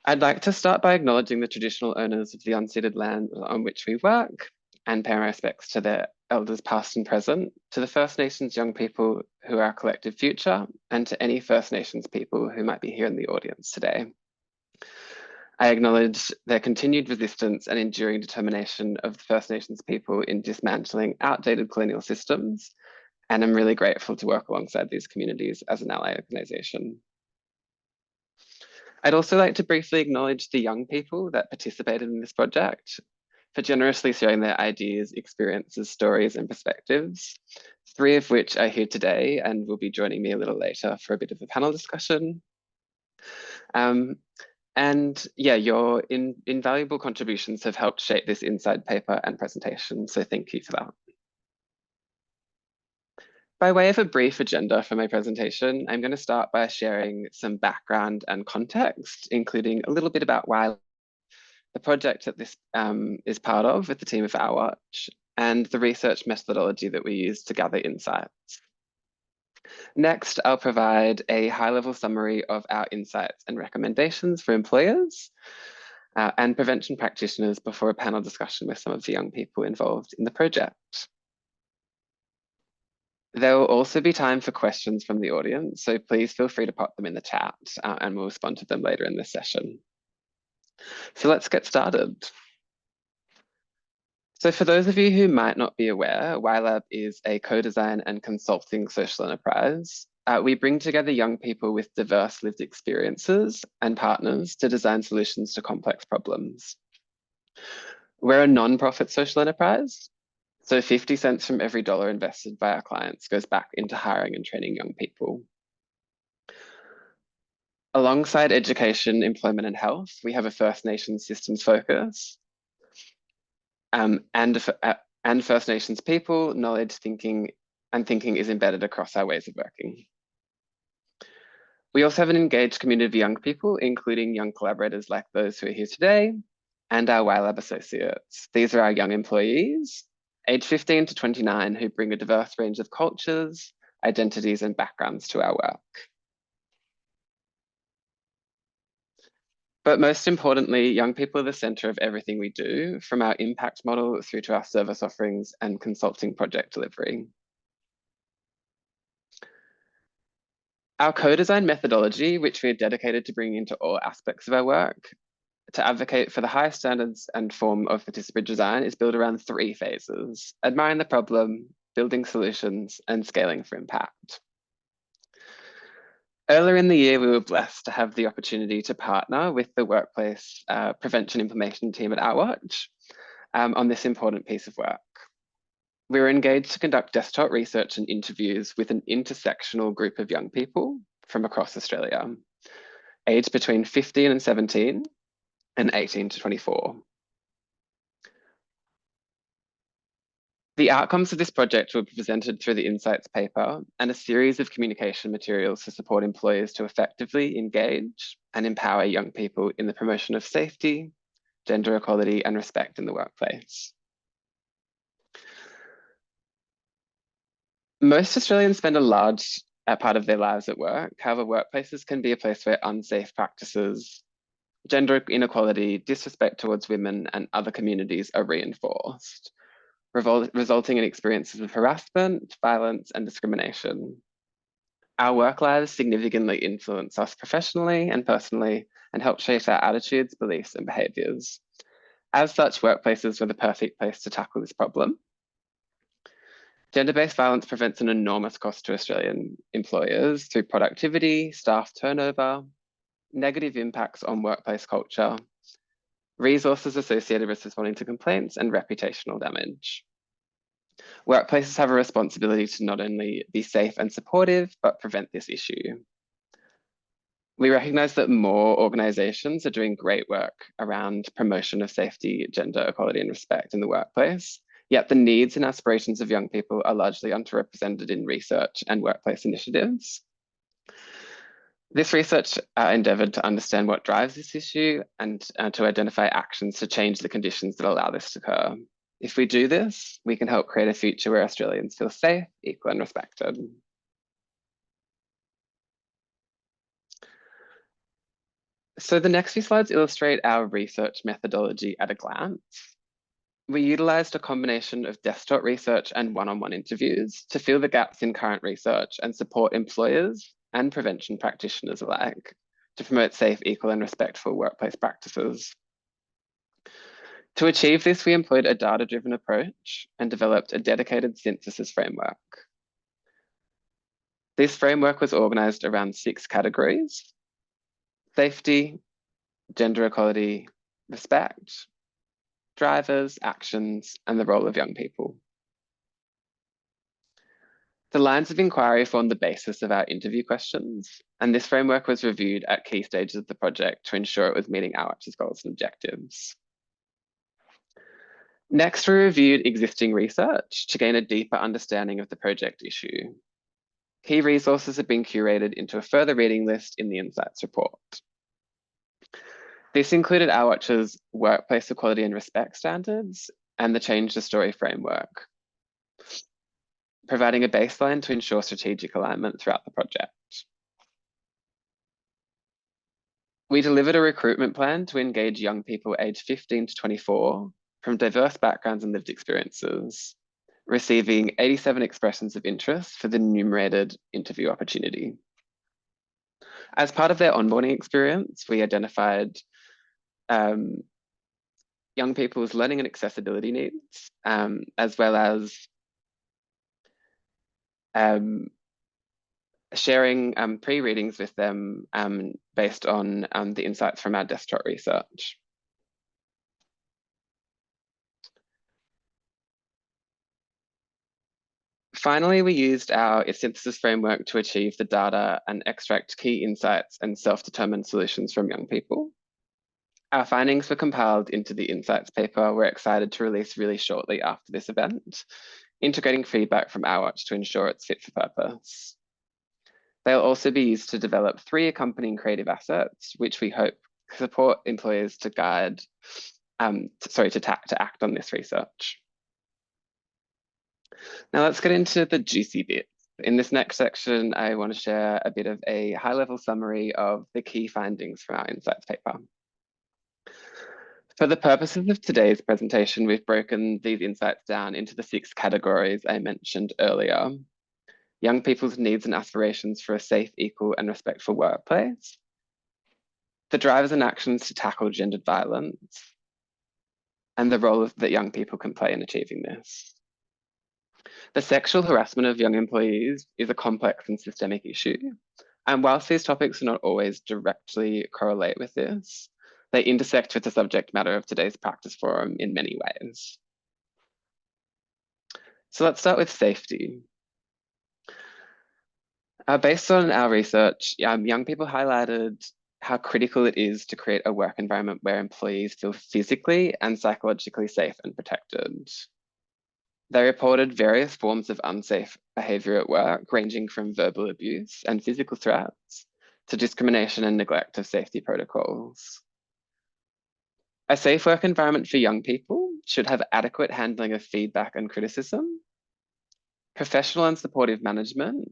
I'd like to start by acknowledging the traditional owners of the unceded land on which we work and pay my respects to their elders past and present, to the First Nations young people who are our collective future, and to any First Nations people who might be here in the audience today. I acknowledge their continued resistance and enduring determination of the First Nations people in dismantling outdated colonial systems, and I'm really grateful to work alongside these communities as an ally organisation. I'd also like to briefly acknowledge the young people that participated in this project for generously sharing their ideas, experiences, stories, and perspectives, 3 of which are here today and will be joining me a little later for a bit of a panel discussion. And yeah, your invaluable contributions have helped shape this inside paper and presentation, so thank you for that. By way of a brief agenda for my presentation, I'm going to start by sharing some background and context, including a little bit about why the project that this is part of with the team of Our Watch, and the research methodology that we use to gather insights. Next, I'll provide a high-level summary of our insights and recommendations for employers and prevention practitioners before a panel discussion with some of the young people involved in the project. There will also be time for questions from the audience, so please feel free to pop them in the chat and we'll respond to them later in this session. So let's get started. So for those of you who might not be aware, YLab is a co-design and consulting social enterprise. We bring together young people with diverse lived experiences and partners to design solutions to complex problems. We're a non-profit social enterprise, so 50 cents from every dollar invested by our clients goes back into hiring and training young people. Alongside education, employment, and health, we have a First Nations systems focus. And First Nations people, knowledge, thinking is embedded across our ways of working. We also have an engaged community of young people, including young collaborators like those who are here today, and our YLab associates. These are our young employees, aged 15 to 29, who bring a diverse range of cultures, identities, and backgrounds to our work. But most importantly, young people are the center of everything we do, from our impact model through to our service offerings and consulting project delivery. Our co-design methodology, which we are dedicated to bringing into all aspects of our work, to advocate for the highest standards and form of participatory design, is built around 3 phases: admiring the problem, building solutions, and scaling for impact. Earlier in the year, we were blessed to have the opportunity to partner with the workplace prevention information team at Our Watch on this important piece of work. We were engaged to conduct desktop research and interviews with an intersectional group of young people from across Australia, aged between 15 and 17 and 18 to 24. The outcomes of this project were presented through the Insights paper and a series of communication materials to support employers to effectively engage and empower young people in the promotion of safety, gender equality, and respect in the workplace. Most Australians spend a large part of their lives at work. However, workplaces can be a place where unsafe practices, gender inequality, disrespect towards women, and other communities are reinforced, resulting in experiences of harassment, violence, and discrimination. Our work lives significantly influence us professionally and personally and help shape our attitudes, beliefs, and behaviours. As such, workplaces were the perfect place to tackle this problem. Gender-based violence presents an enormous cost to Australian employers through productivity, staff turnover, negative impacts on workplace culture, resources associated with responding to complaints, and reputational damage. Workplaces have a responsibility to not only be safe and supportive, but prevent this issue. We recognise that more organisations are doing great work around promotion of safety, gender equality, and respect in the workplace, yet the needs and aspirations of young people are largely underrepresented in research and workplace initiatives. This research endeavoured to understand what drives this issue and to identify actions to change the conditions that allow this to occur. If we do this, we can help create a future where Australians feel safe, equal, and respected. So the next few slides illustrate our research methodology at a glance. We utilised a combination of desktop research and one-on-one interviews to fill the gaps in current research and support employers and prevention practitioners alike to promote safe, equal, and respectful workplace practices. To achieve this, we employed a data-driven approach and developed a dedicated synthesis framework. This framework was organised around 6 categories: safety, gender equality, respect, drivers, actions, and the role of young people. The lines of inquiry formed the basis of our interview questions, and this framework was reviewed at key stages of the project to ensure it was meeting Our Watch's goals and objectives. Next, we reviewed existing research to gain a deeper understanding of the project issue. Key resources have been curated into a further reading list in the Insights report. This included Our Watch's workplace equality and respect standards and the Change the Story framework. providing a baseline to ensure strategic alignment throughout the project. We delivered a recruitment plan to engage young people aged 15 to 24 from diverse backgrounds and lived experiences, receiving 87 expressions of interest for the enumerated interview opportunity. As part of their onboarding experience, we identified young people's learning and accessibility needs, as well as sharing pre-readings with them based on the insights from our desktop research. Finally, we used our synthesis framework to achieve the data and extract key insights and self-determined solutions from young people. Our findings were compiled into the insights paper we're excited to release really shortly after this event, integrating feedback from our watch to ensure it's fit for purpose. They'll also be used to develop 3 accompanying creative assets, which we hope support employers to guide, to act on this research. Now let's get into the juicy bits. In this next section, I want to share a bit of a high-level summary of the key findings from our insights paper. For the purposes of today's presentation, we've broken these insights down into the 6 categories I mentioned earlier. Young people's needs and aspirations for a safe, equal, and respectful workplace, the drivers and actions to tackle gendered violence, and the role that young people can play in achieving this. The sexual harassment of young employees is a complex and systemic issue, and whilst these topics do not always directly correlate with this, they intersect with the subject matter of today's practice forum in many ways. So let's start with safety. Based on our research, young people highlighted how critical it is to create a work environment where employees feel physically and psychologically safe and protected. They reported various forms of unsafe behaviour at work, ranging from verbal abuse and physical threats to discrimination and neglect of safety protocols. A safe work environment for young people should have adequate handling of feedback and criticism, professional and supportive management,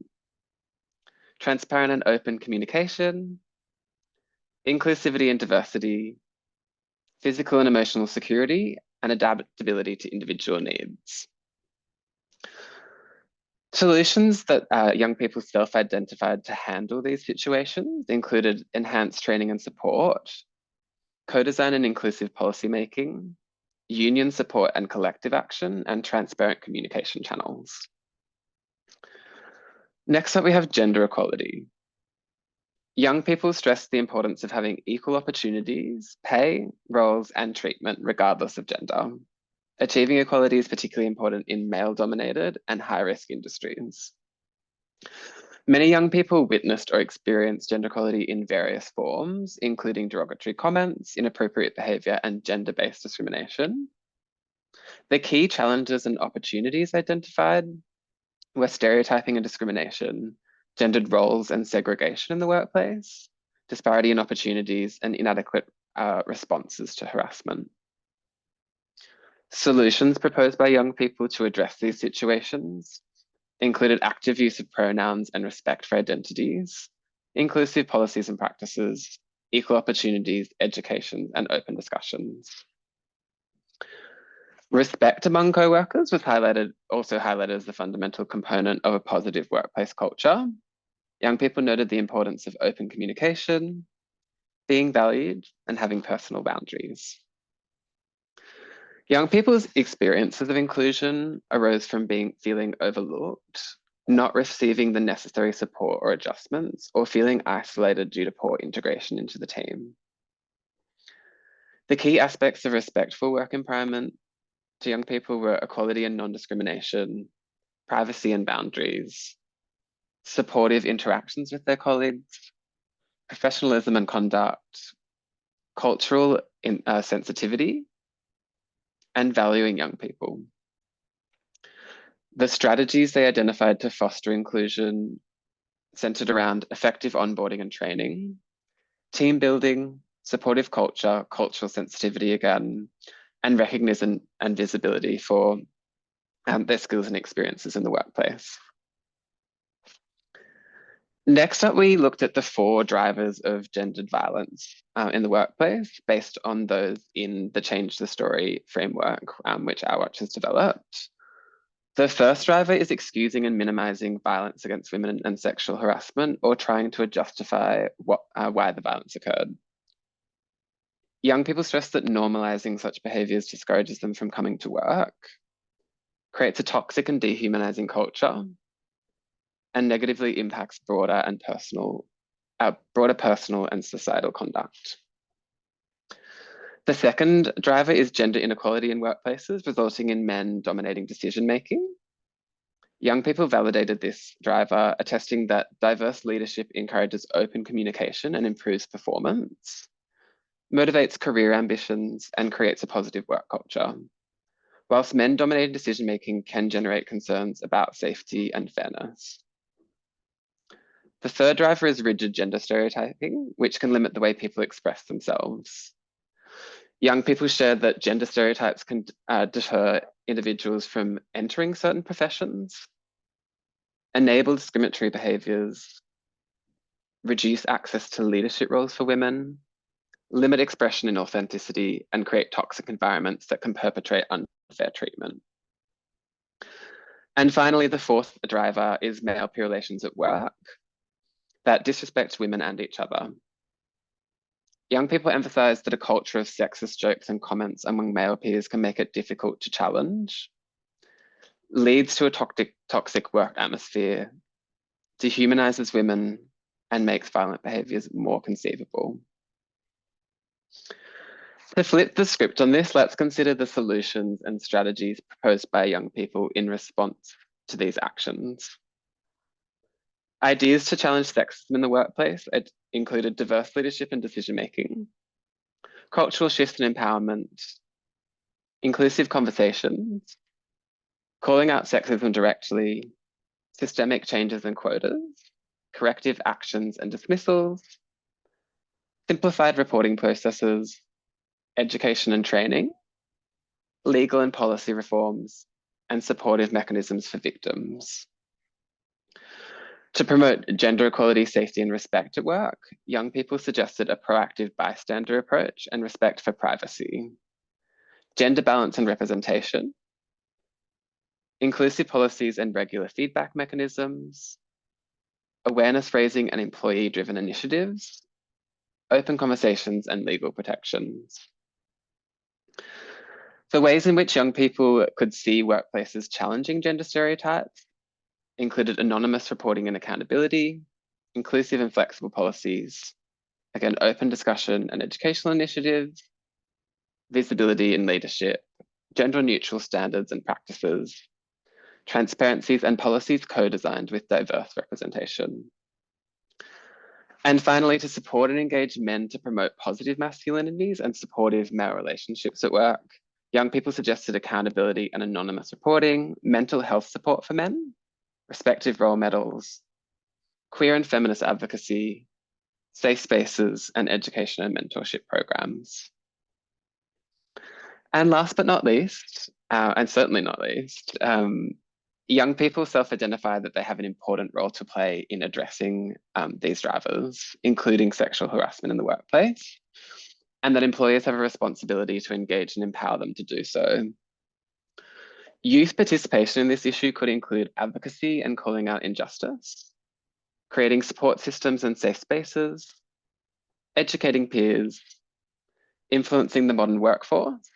transparent and open communication, inclusivity and diversity, physical and emotional security, and adaptability to individual needs. Solutions that young people self-identified to handle these situations included enhanced training and support, co-design and inclusive policymaking, union support and collective action, and transparent communication channels. Next up, we have gender equality. Young people stressed the importance of having equal opportunities, pay, roles, and treatment regardless of gender. Achieving equality is particularly important in male-dominated and high-risk industries. Many young people witnessed or experienced gender equality in various forms, including derogatory comments, inappropriate behaviour, and gender-based discrimination. The key challenges and opportunities identified were stereotyping and discrimination, gendered roles and segregation in the workplace, disparity in opportunities, and inadequate responses to harassment. Solutions proposed by young people to address these situations included active use of pronouns and respect for identities, inclusive policies and practices, equal opportunities, education, and open discussions. Respect among co-workers was also highlighted as the fundamental component of a positive workplace culture. Young people noted the importance of open communication, being valued, and having personal boundaries. Young people's experiences of inclusion arose from feeling overlooked, not receiving the necessary support or adjustments, or feeling isolated due to poor integration into the team. The key aspects of respectful work environment to young people were equality and non-discrimination, privacy and boundaries, supportive interactions with their colleagues, professionalism and conduct, cultural sensitivity, and valuing young people. The strategies they identified to foster inclusion centered around effective onboarding and training, team building, supportive culture, cultural sensitivity again, and recognition and visibility for their skills and experiences in the workplace. Next up, we looked at the 4 drivers of gendered violence in the workplace based on those in the Change the Story framework, which Our Watch has developed. The first driver is excusing and minimizing violence against women and sexual harassment, or trying to justify why the violence occurred. Young people stress that normalizing such behaviors discourages them from coming to work, creates a toxic and dehumanizing culture, and negatively impacts broader personal and societal conduct. The second driver is gender inequality in workplaces, resulting in men dominating decision-making. Young people validated this driver, attesting that diverse leadership encourages open communication and improves performance, motivates career ambitions, and creates a positive work culture, whilst men-dominated decision-making can generate concerns about safety and fairness. The third driver is rigid gender stereotyping, which can limit the way people express themselves. Young people shared that gender stereotypes can deter individuals from entering certain professions, enable discriminatory behaviours, reduce access to leadership roles for women, limit expression and authenticity, and create toxic environments that can perpetrate unfair treatment. And finally, the fourth driver is male-peer relations at work that disrespect women and each other. Young people emphasize that a culture of sexist jokes and comments among male peers can make it difficult to challenge, leads to a toxic work atmosphere, dehumanizes women, and makes violent behaviors more conceivable. To flip the script on this, let's consider the solutions and strategies proposed by young people in response to these actions. Ideas to challenge sexism in the workplace included diverse leadership and decision-making, cultural shifts and empowerment, inclusive conversations, calling out sexism directly, systemic changes and quotas, corrective actions and dismissals, simplified reporting processes, education and training, legal and policy reforms, and supportive mechanisms for victims. To promote gender equality, safety, and respect at work, young people suggested a proactive bystander approach and respect for privacy, gender balance and representation, inclusive policies and regular feedback mechanisms, awareness raising and employee-driven initiatives, open conversations, and legal protections. The ways in which young people could see workplaces challenging gender stereotypes included anonymous reporting and accountability, inclusive and flexible policies, again, open discussion and educational initiatives, visibility and leadership, gender-neutral standards and practices, transparencies and policies co-designed with diverse representation. And finally, to support and engage men to promote positive masculinities and supportive male relationships at work, young people suggested accountability and anonymous reporting, mental health support for men, respective role models, queer and feminist advocacy, safe spaces, and education and mentorship programs. And last but not least, and certainly not least, young people self-identify that they have an important role to play in addressing these drivers, including sexual harassment in the workplace, and that employers have a responsibility to engage and empower them to do so. Youth participation in this issue could include advocacy and calling out injustice, creating support systems and safe spaces, educating peers, influencing the modern workforce,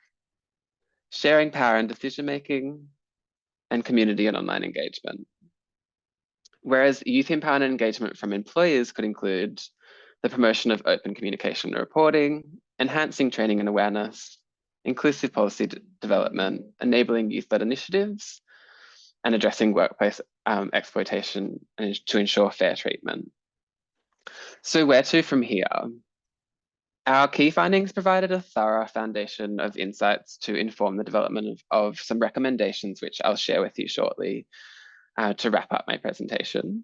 sharing power and decision-making, and community and online engagement. Whereas youth empowerment and engagement from employers could include the promotion of open communication and reporting, enhancing training and awareness, inclusive policy development, enabling youth-led initiatives, and addressing workplace exploitation and to ensure fair treatment. So where to from here? Our key findings provided a thorough foundation of insights to inform the development of some recommendations, which I'll share with you shortly to wrap up my presentation.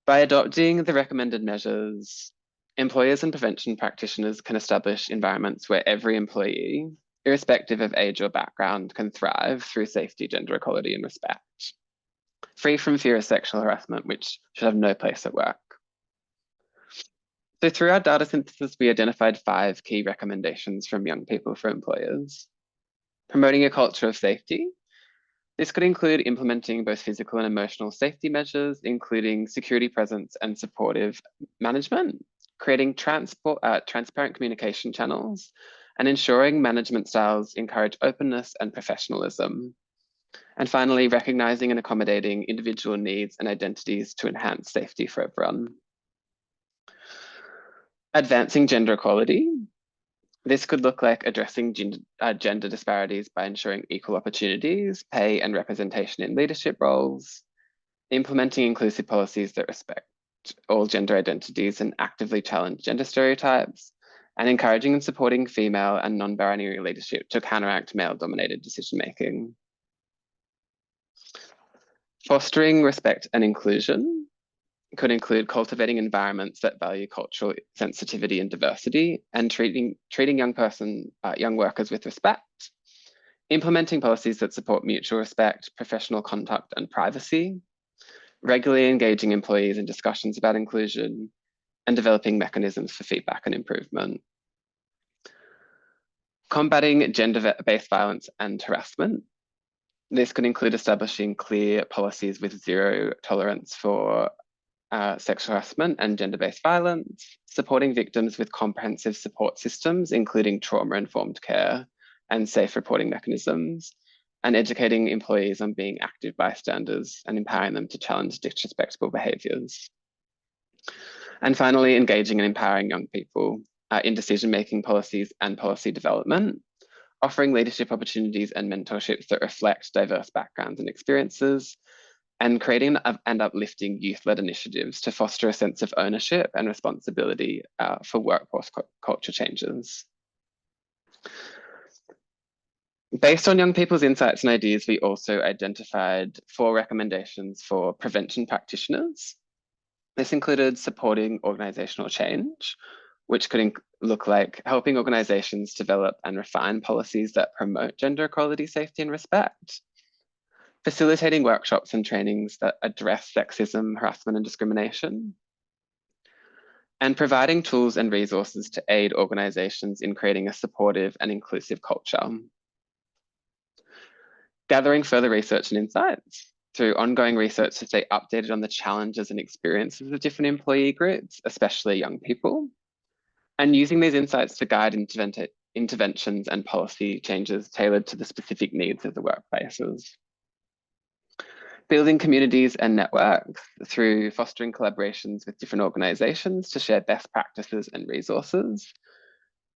By adopting the recommended measures, employers and prevention practitioners can establish environments where every employee, irrespective of age or background, can thrive through safety, gender equality, and respect, free from fear of sexual harassment, which should have no place at work. So through our data synthesis, we identified 5 key recommendations from young people for employers. Promoting a culture of safety. This could include implementing both physical and emotional safety measures, including security presence and supportive management, creating transparent communication channels, and ensuring management styles encourage openness and professionalism. And finally, recognizing and accommodating individual needs and identities to enhance safety for everyone. Advancing gender equality. This could look like addressing gender disparities by ensuring equal opportunities, pay and representation in leadership roles, implementing inclusive policies that respect all gender identities and actively challenge gender stereotypes, and encouraging and supporting female and non-binary leadership to counteract male-dominated decision-making. Fostering respect and inclusion could include cultivating environments that value cultural sensitivity and diversity, and treating young workers with respect, implementing policies that support mutual respect, professional conduct, and privacy, regularly engaging employees in discussions about inclusion, and developing mechanisms for feedback and improvement. Combating gender-based violence and harassment. This could include establishing clear policies with zero tolerance for sexual harassment and gender-based violence, supporting victims with comprehensive support systems, including trauma-informed care and safe reporting mechanisms, and educating employees on being active bystanders and empowering them to challenge disrespectful behaviours. And finally, engaging and empowering young people in decision-making policies and policy development, offering leadership opportunities and mentorships that reflect diverse backgrounds and experiences, and creating and uplifting youth-led initiatives to foster a sense of ownership and responsibility for workforce culture changes. Based on young people's insights and ideas, we also identified 4 recommendations for prevention practitioners. This included supporting organisational change, which could look like helping organisations develop and refine policies that promote gender equality, safety, and respect, facilitating workshops and trainings that address sexism, harassment, and discrimination, and providing tools and resources to aid organisations in creating a supportive and inclusive culture. Gathering further research and insights through ongoing research to stay updated on the challenges and experiences of different employee groups, especially young people, and using these insights to guide interventions and policy changes tailored to the specific needs of the workplaces. Building communities and networks through fostering collaborations with different organisations to share best practices and resources.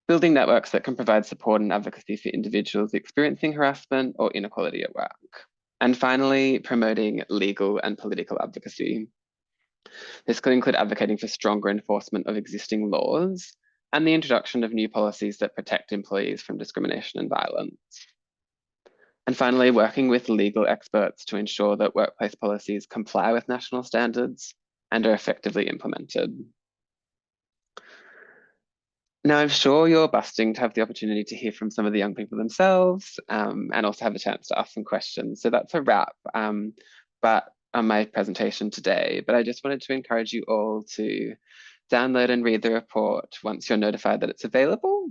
Building networks that can provide support and advocacy for individuals experiencing harassment or inequality at work. And finally, promoting legal and political advocacy. This could include advocating for stronger enforcement of existing laws and the introduction of new policies that protect employees from discrimination and violence. And finally, working with legal experts to ensure that workplace policies comply with national standards and are effectively implemented. Now, I'm sure you're busting to have the opportunity to hear from some of the young people themselves and also have a chance to ask some questions. So that's a wrap but on my presentation today. But I just wanted to encourage you all to download and read the report once you're notified that it's available.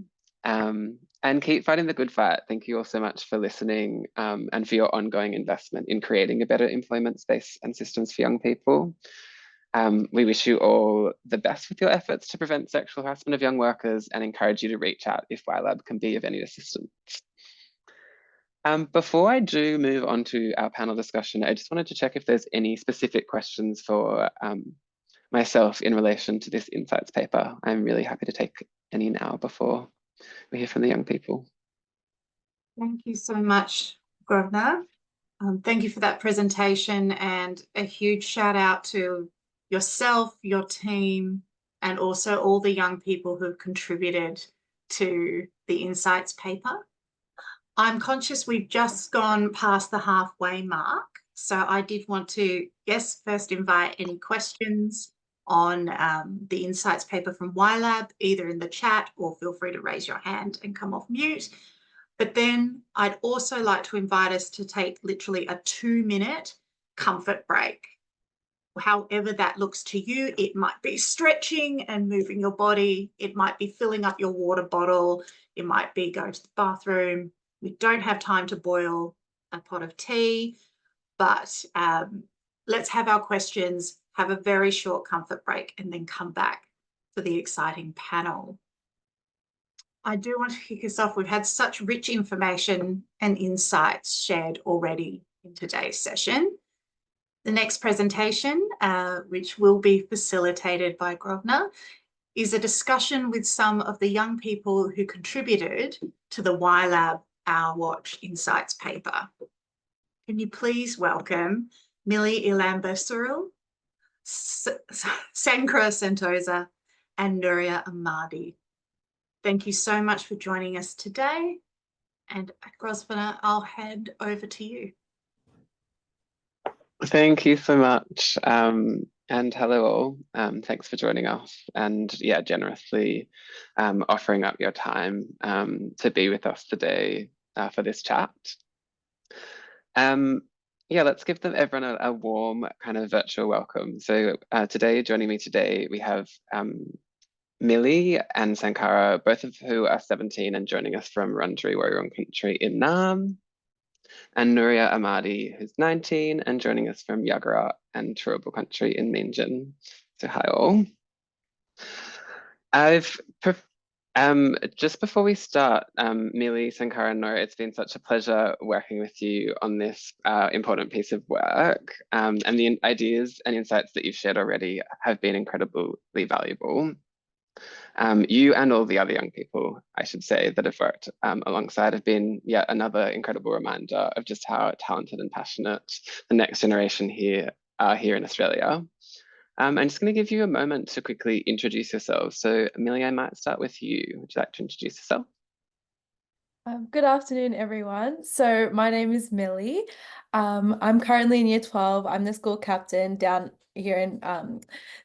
And keep fighting the good fight. Thank you all so much for listening and for your ongoing investment in creating a better employment space and systems for young people. We wish you all the best with your efforts to prevent sexual harassment of young workers and encourage you to reach out if YLab can be of any assistance. Before I do move on to our panel discussion, I just wanted to check if there's any specific questions for myself in relation to this insights paper. I'm really happy to take any now before we hear from the young people. Thank you so much, Grosvenor. Thank you for that presentation, and a huge shout out to yourself, your team, and also all the young people who've contributed to the insights paper. I'm conscious we've just gone past the halfway mark, so I did want to, yes, first invite any questions on the insights paper from YLab, either in the chat or feel free to raise your hand and come off mute. But then I'd also like to invite us to take literally a 2-minute comfort break. However that looks to you, it might be stretching and moving your body. It might be filling up your water bottle. It might be going to the bathroom. We don't have time to boil a pot of tea, but let's have our questions, have a very short comfort break, and then come back for the exciting panel. I do want to kick us off. We've had such rich information and insights shared already in today's session. The next presentation, which will be facilitated by Grosvenor, is a discussion with some of the young people who contributed to the YLab Our Watch Insights paper. Can you please welcome Mily Elambasseril, Sankara Santosa, and Nooria Ahmadi. Thank you so much for joining us today. And Grosvenor, I'll hand over to you. Thank you so much. And hello all. Thanks for joining us and yeah, generously offering up your time to be with us today for this chat. Yeah, let's give everyone a warm kind of virtual welcome. So joining me today, we have Mily and Sankara, both of who are 17 and joining us from Wurundjeri Woi-wurrung country in Nam, and Nooria Ahmadi, who's 19 and joining us from Yagara and Turrbal country in Meanjin. So hi all. Just before we start, Mily, Sankara, and Nooria, it's been such a pleasure working with you on this important piece of work. And the ideas and insights that you've shared already have been incredibly valuable. You and all the other young people, I should say, that have worked alongside have been yet another incredible reminder of just how talented and passionate the next generation here in Australia. I'm just going to give you a moment to quickly introduce yourselves. So, Mily, I might start with you. Would you like to introduce yourself? Good afternoon, everyone. So my name is Mily. I'm currently in year 12. I'm the school captain down here in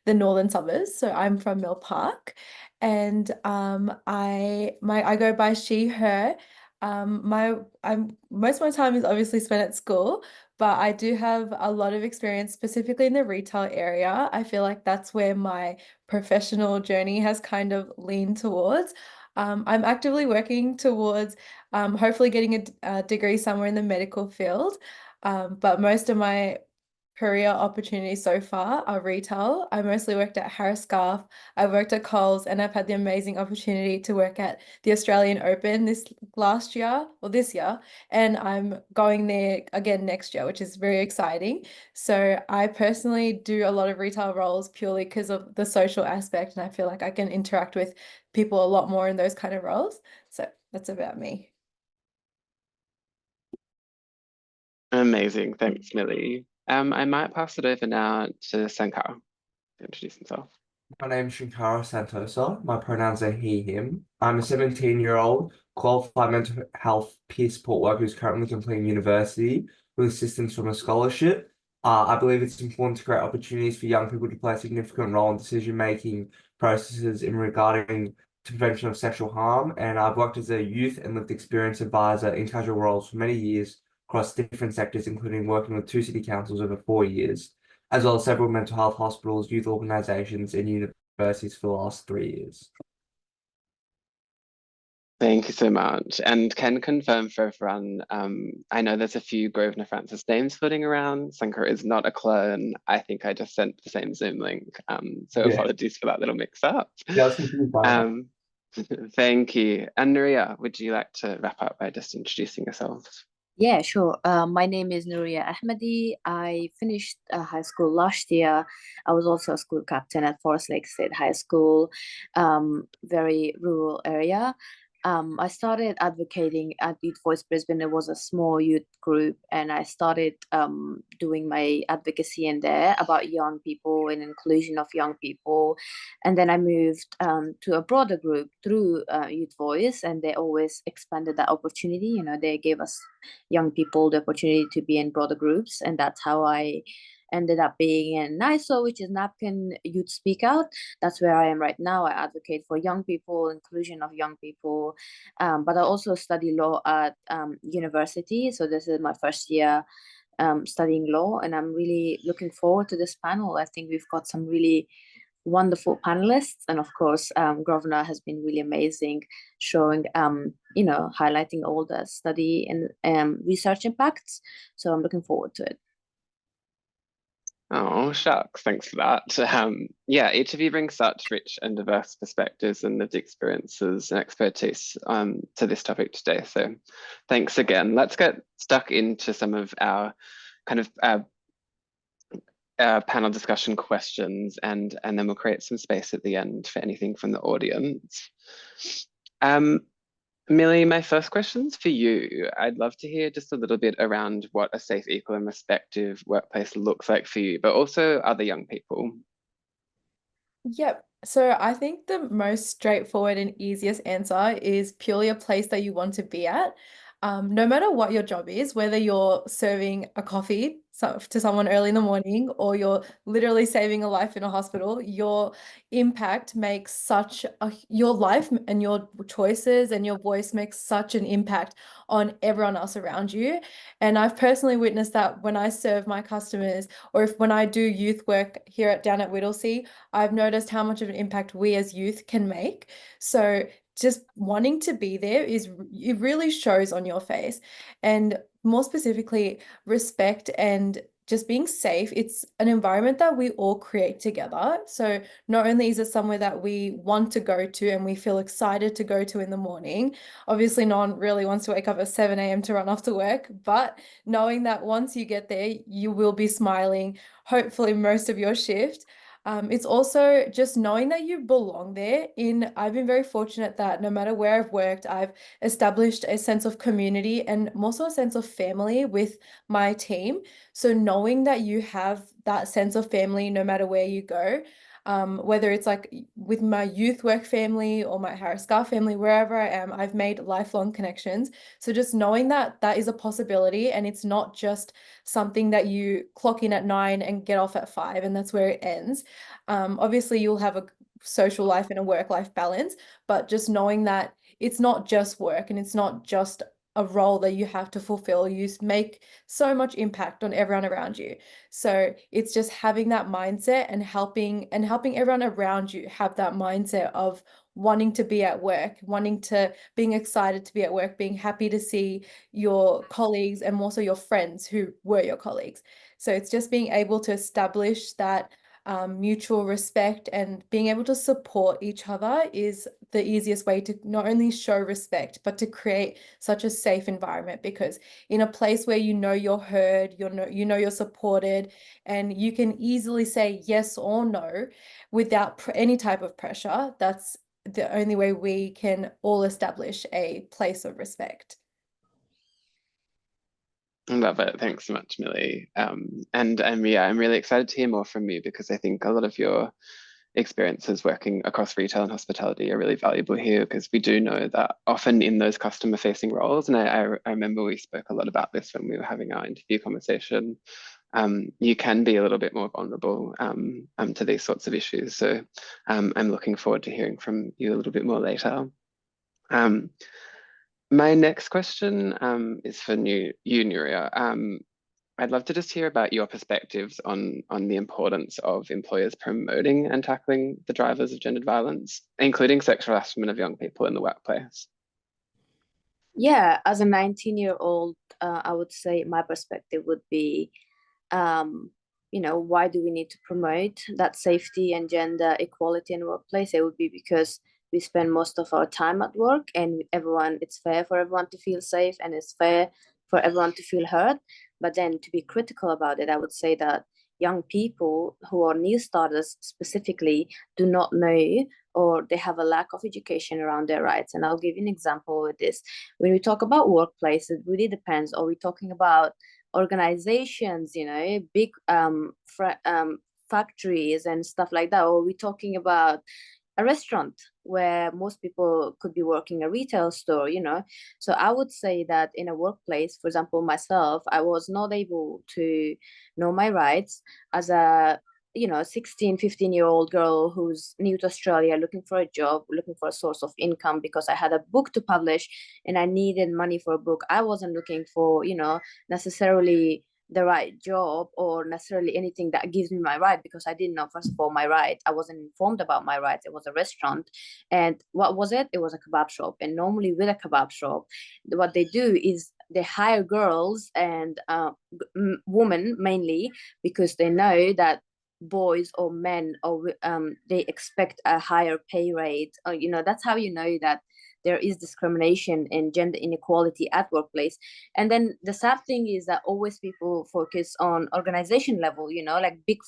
the northern suburbs. So I'm from Mill Park, and I go by she, her. Most of my time is obviously spent at school, but I do have a lot of experience specifically in the retail area. I feel like that's where my professional journey has kind of leaned towards. I'm actively working towards hopefully getting a degree somewhere in the medical field, but most of my career opportunities so far are retail. I mostly worked at Harris Scarf, I worked at Coles, and I've had the amazing opportunity to work at the Australian Open this year, and I'm going there again next year, which is very exciting. So I personally do a lot of retail roles purely because of the social aspect, and I feel like I can interact with people a lot more in those kind of roles. So that's about me. Amazing, thanks, Mily. I might pass it over now to Sankara to introduce himself. My name is Sankara Santosa. My pronouns are he, him. I'm a 17-year-old qualified mental health peer support worker who's currently completing university with assistance from a scholarship. I believe it's important to create opportunities for young people to play a significant role in decision-making processes in regarding to prevention of sexual harm. And I've worked as a youth and lived experience advisor in casual roles for many years across different sectors, including working with 2 city councils over 4 years, as well as several mental health hospitals, youth organisations, and universities for the last 3 years. Thank you so much. And can confirm for everyone, I know there's a few Grosvenor Francis names floating around. Sankara is not a clone. I think I just sent the same Zoom link. So yeah. Apologies for that little mix up. Yeah, that's completely fine. Thank you. And Nooria, would you like to wrap up by just introducing yourself? Yeah, sure. My name is Nooria Ahmadi. I finished high school last year. I was also a school captain at Forest Lake State High School, very rural area. I started advocating at Youth Voice Brisbane. There was a small youth group, and I started doing my advocacy in there about young people and inclusion of young people. And then I moved to a broader group through Youth Voice, and they always expanded that opportunity. You know, they gave us young people the opportunity to be in broader groups, and that's how I ended up being in NISO, which is Napkin Youth Speak Out. That's where I am right now. I advocate for young people, inclusion of young people, but I also study law at university. So this is my first year studying law, and I'm really looking forward to this panel. I think we've got some really wonderful panelists, and of course Grosvenor has been really amazing, showing highlighting all the study and research impacts. So I'm looking forward to it. Oh, shucks, thanks for that. Yeah, each of you brings such rich and diverse perspectives and lived experiences and expertise to this topic today. So thanks again. Let's get stuck into some of our kind of panel discussion questions, and then we'll create some space at the end for anything from the audience. Mily, my first question's for you. I'd love to hear just a little bit around what a safe, equal and respective workplace looks like for you, but also other young people. Yep. So I think the most straightforward and easiest answer is purely a place that you want to be at. No matter what your job is, whether you're serving a coffee to someone early in the morning or you're literally saving a life in a hospital, your impact makes your life and your choices and your voice makes such an impact on everyone else around you. And I've personally witnessed that when I serve my customers, or when I do youth work down at Whittlesea, I've noticed how much of an impact we as youth can make. So just wanting to be there it really shows on your face. And more specifically, respect and just being safe. It's an environment that we all create together. So not only is it somewhere that we want to go to and we feel excited to go to in the morning, obviously no one really wants to wake up at 7 a.m. to run off to work, but knowing that once you get there, you will be smiling, hopefully most of your shift. It's also just knowing that you belong there. I've been very fortunate that no matter where I've worked, I've established a sense of community and more so a sense of family with my team. So knowing that you have that sense of family no matter where you go, whether it's like with my youth work family or my Harris Scar family, wherever I am, I've made lifelong connections. So just knowing that that is a possibility and it's not just something that you clock in at 9 and get off at 5 and that's where it ends. Obviously you'll have a social life and a work-life balance, but just knowing that it's not just work and it's not just a role that you have to fulfill. You make so much impact on everyone around you. So it's just having that mindset and helping everyone around you have that mindset of wanting to be at work, being excited to be at work, being happy to see your colleagues and also your friends who were your colleagues. So it's just being able to establish that mutual respect and being able to support each other is the easiest way to not only show respect, but to create such a safe environment. Because in a place where you're heard, you're supported, and you can easily say yes or no without any type of pressure, that's the only way we can all establish a place of respect. I love it. Thanks so much, Mily. And yeah, I'm really excited to hear more from you because I think a lot of your experiences working across retail and hospitality are really valuable here, because we do know that often in those customer facing roles, and I remember we spoke a lot about this when we were having our interview conversation, you can be a little bit more vulnerable to these sorts of issues. So I'm looking forward to hearing from you a little bit more later. My next question is for you, Nooria. I'd love to just hear about your perspectives on the importance of employers promoting and tackling the drivers of gendered violence, including sexual harassment of young people in the workplace. Yeah, as a 19-year-old, I would say my perspective would be, why do we need to promote that safety and gender equality in the workplace? It would be because we spend most of our time at work and it's fair for everyone to feel safe and it's fair for everyone to feel heard. But then to be critical about it, I would say that young people who are new starters specifically do not know, or they have a lack of education around their rights. And I'll give you an example with this. When we talk about workplace, it really depends. Are we talking about organizations, big factories and stuff like that? Or are we talking about a restaurant where most people could be working a retail store, you know. So I would say that in a workplace, for example, myself, I was not able to know my rights as a 16, 15-year-old girl who's new to Australia, looking for a job, looking for a source of income because I had a book to publish and I needed money for a book. I wasn't looking for, necessarily the right job or necessarily anything that gives me my right, because I didn't know, first of all, my right. I wasn't informed about my rights. It was a restaurant. And what was it? It was a kebab shop. And normally with a kebab shop, what they do is they hire girls and women mainly, because they know that boys or men or they expect a higher pay rate. That's how you know that there is discrimination and gender inequality at workplace. And then the sad thing is that always people focus on organization level, like big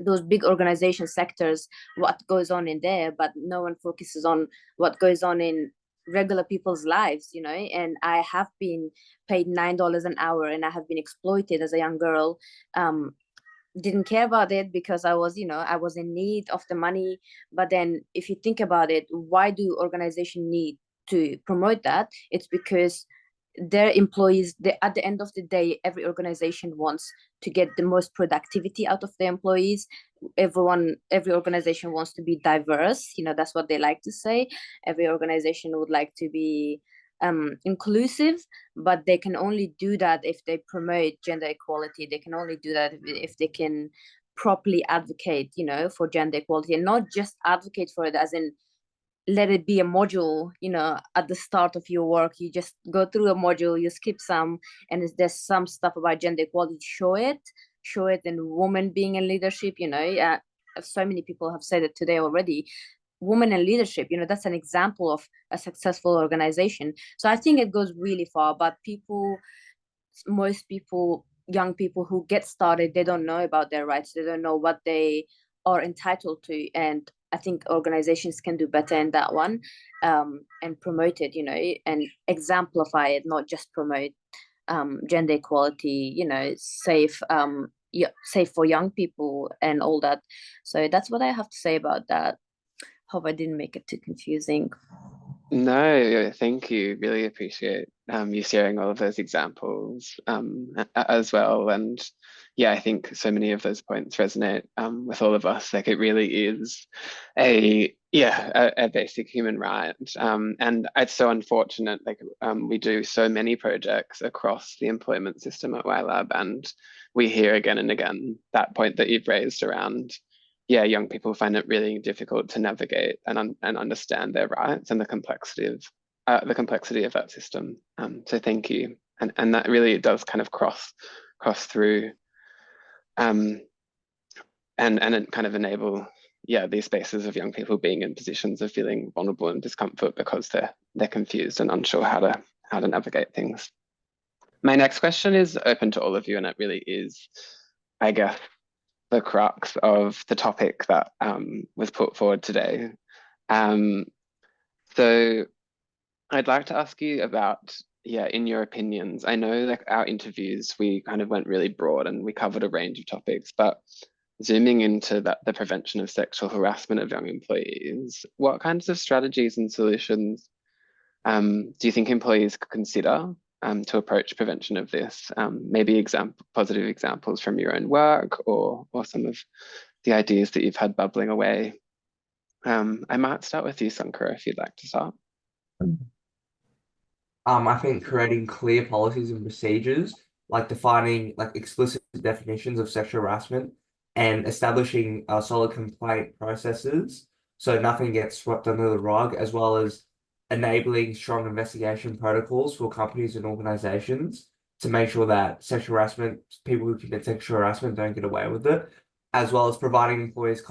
those big organization sectors, what goes on in there, but no one focuses on what goes on in regular people's lives, and I have been paid $9 an hour and I have been exploited as a young girl. Didn't care about it because I was in need of the money. But then if you think about it, why do organizations need to promote that? It's because their employees, at the end of the day, every organization wants to get the most productivity out of their employees. Every organization wants to be diverse, that's what they like to say. Every organization would like to be inclusive, but they can only do that if they promote gender equality. They can only do that if they can properly advocate, for gender equality, and not just advocate for it as in let it be a module, at the start of your work. You just go through a module, you skip some, and there's some stuff about gender equality, show it, and women being in leadership, so many people have said it today already. Women in leadership, that's an example of a successful organization. So I think it goes really far, but most people, young people who get started, they don't know about their rights. They don't know what they are entitled to. And I think organizations can do better in that one, and promote it, and exemplify it, not just promote gender equality, safe for young people and all that. So that's what I have to say about that. Hope I didn't make it too confusing. No, thank you. Really appreciate you sharing all of those examples as well. And yeah, I think so many of those points resonate with all of us. Like, it really is a basic human right. And it's so unfortunate. Like, we do so many projects across the employment system at YLab, and we hear again and again that point that you've raised around, young people find it really difficult to navigate and understand their rights and the complexity of that system. So thank you, and that really does kind of cross through, and it kind of enable these spaces of young people being in positions of feeling vulnerable and discomfort because they're confused and unsure how to navigate things. My next question is open to all of you, and it really is, I guess, the crux of the topic that was put forward today. So I'd like to ask you about, in your opinions, I know like our interviews, we kind of went really broad and we covered a range of topics, but zooming into the prevention of sexual harassment of young employees, what kinds of strategies and solutions do you think employees could consider to approach prevention of this? Maybe positive examples from your own work, or some of the ideas that you've had bubbling away. I might start with you, Sankara, if you'd like to start. I think creating clear policies and procedures, like defining like explicit definitions of sexual harassment and establishing solid complaint processes so nothing gets swept under the rug, as well as enabling strong investigation protocols for companies and organizations to make sure that sexual harassment, people who commit sexual harassment don't get away with it, as well as providing employees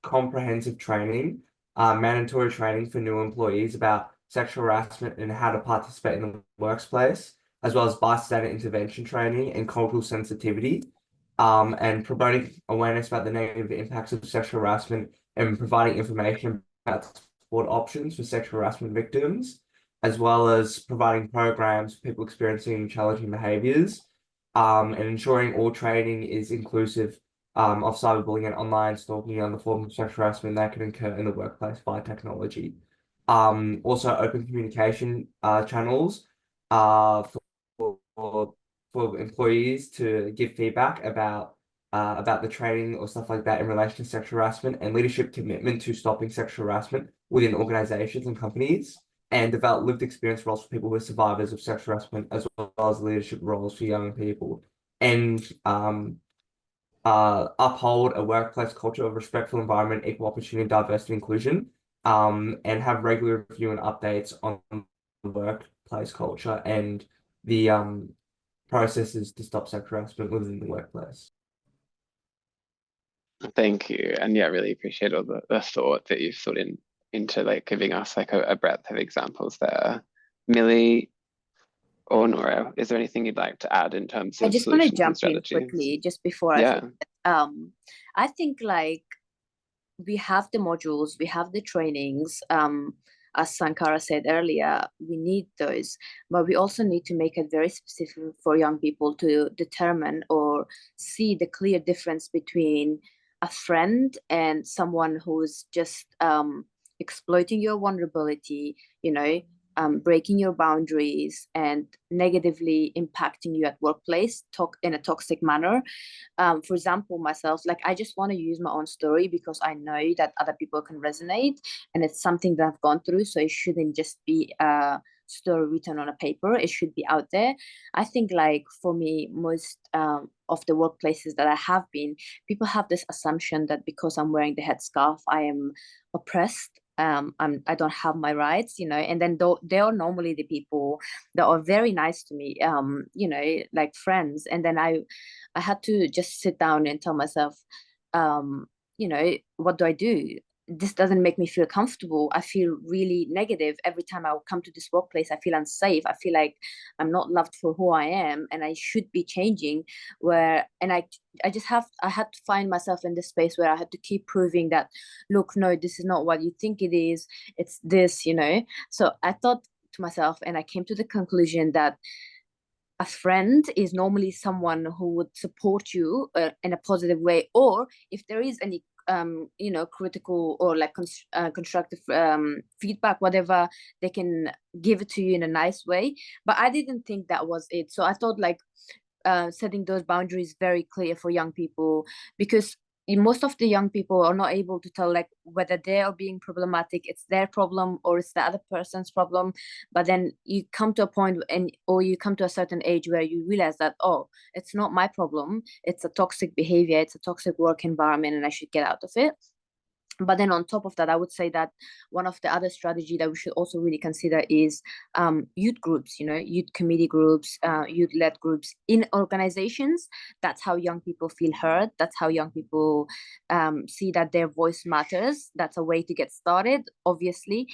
comprehensive training, mandatory training for new employees about sexual harassment and how to participate in the workplace, as well as bystander intervention training and cultural sensitivity, and promoting awareness about the negative impacts of sexual harassment and providing information about support options for sexual harassment victims, as well as providing programs for people experiencing challenging behaviors, and ensuring all training is inclusive of cyberbullying and online stalking and the form of sexual harassment that can occur in the workplace by technology. Also open communication channels for employees to give feedback about the training or stuff like that in relation to sexual harassment, and leadership commitment to stopping sexual harassment within organizations and companies, and develop lived experience roles for people who are survivors of sexual harassment, as well as leadership roles for young people. And uphold a workplace culture of respectful environment, equal opportunity, diversity, inclusion, and have regular review and updates on the workplace culture and the processes to stop sexual harassment within the workplace. Thank you. And yeah, really appreciate all the thought that you've put into like giving us like a breadth of examples there. Millie or Nooria, is there anything you'd like to add in terms I of just want to solutions and jump in strategies? quickly just before I Yeah. forget. I think like we have the modules, we have the trainings. As Sankara said earlier, we need those, but we also need to make it very specific for young people to determine or see the clear difference between a friend and someone who's just exploiting your vulnerability, you know, breaking your boundaries and negatively impacting you at workplace, talk in a toxic manner. For example, myself, like I just want to use my own story because I know that other people can resonate, and it's something that I've gone through. So it shouldn't just be a story written on a paper. It should be out there. I think like for me, most of the workplaces that I have been, people have this assumption that because I'm wearing the headscarf, I am oppressed. I don't have my rights, you know, and then they are normally the people that are very nice to me, you know, like friends. And then I had to just sit down and tell myself, you know, what do I do? This doesn't make me feel comfortable. I feel really negative every time I come to this workplace. I feel unsafe. I feel like I'm not loved for who I am, and I should be changing. I had to find myself in this space where I had to keep proving that, look, no, this is not what you think it is. It's this, you know. So I thought to myself, and I came to the conclusion that a friend is normally someone who would support you in a positive way, or if there is any you know, critical or like constructive feedback, whatever, they can give it to you in a nice way. But I didn't think that was it. So I thought like setting those boundaries very clear for young people, because most of the young people are not able to tell like whether they are being problematic, it's their problem or it's the other person's problem. But then you come to a point or you come to a certain age where you realize that, oh, it's not my problem, it's a toxic behavior, it's a toxic work environment, and I should get out of it. But then on top of that, I would say that one of the other strategy that we should also really consider is youth groups, you know, youth committee groups, youth-led groups in organizations. That's how young people feel heard. That's how young people see that their voice matters. That's a way to get started. Obviously,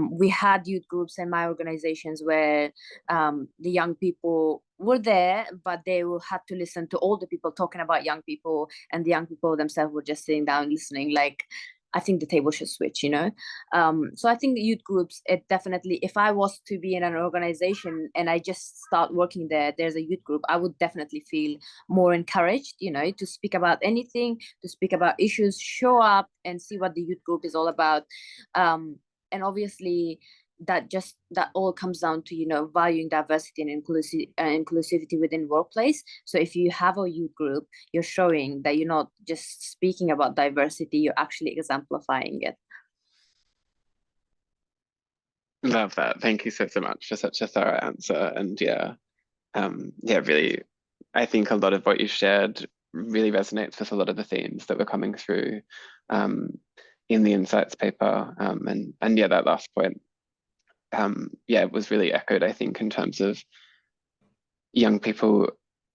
we had youth groups in my organizations where the young people were there, but they had to listen to all the people talking about young people, and the young people themselves were just sitting down listening. Like, I think the table should switch, you know. So I think the youth groups, it definitely, if I was to be in an organization and I just start working there, there's a youth group, I would definitely feel more encouraged, you know, to speak about anything, to speak about issues, show up and see what the youth group is all about. And obviously that all comes down to, you know, valuing diversity and inclusivity within workplace. So if you have a youth group, you're showing that you're not just speaking about diversity, you're actually exemplifying it. Love that. Thank you so much for such a thorough answer. And yeah, really, I think a lot of what you shared really resonates with a lot of the themes that were coming through in the insights paper. And yeah, that last point, it was really echoed, I think, in terms of young people.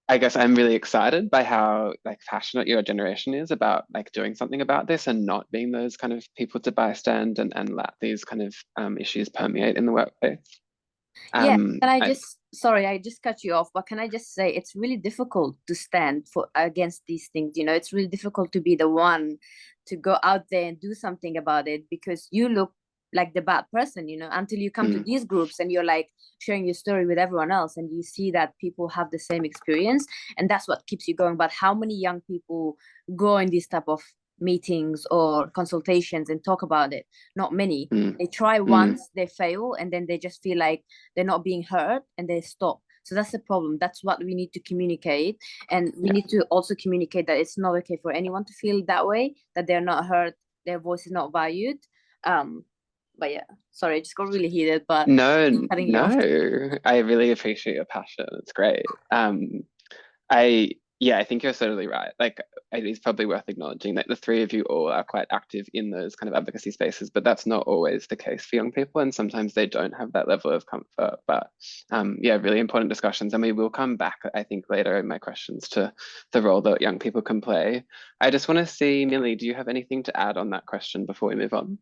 I guess I'm really excited by how like passionate your generation is about like doing something about this and not being those kind of people to bystand and let these kind of issues permeate in the workplace. Can sorry, I just cut you off, but can I just say it's really difficult to stand for against these things, you know. It's really difficult to be the one to go out there and do something about it, because you look like the bad person, you know, until you come to these groups and you're like sharing your story with everyone else and you see that people have the same experience, and that's what keeps you going. But how many young people go in these type of meetings or consultations and talk about it? Not many. They try once, they fail, and then they just feel like they're not being heard and they stop. So that's the problem. That's what we need to communicate. And we need to also communicate that it's not okay for anyone to feel that way, that they're not heard, their voice is not valued. But yeah, sorry, I just got really heated, but No, cutting you off. I really appreciate your passion. It's great. I think you're totally right. Like, it is probably worth acknowledging that the three of you all are quite active in those kind of advocacy spaces, but that's not always the case for young people, and sometimes they don't have that level of comfort. But yeah, really important discussions, and we will come back, I think, later in my questions to the role that young people can play. I just want to see, Millie, do you have anything to add on that question before we move on?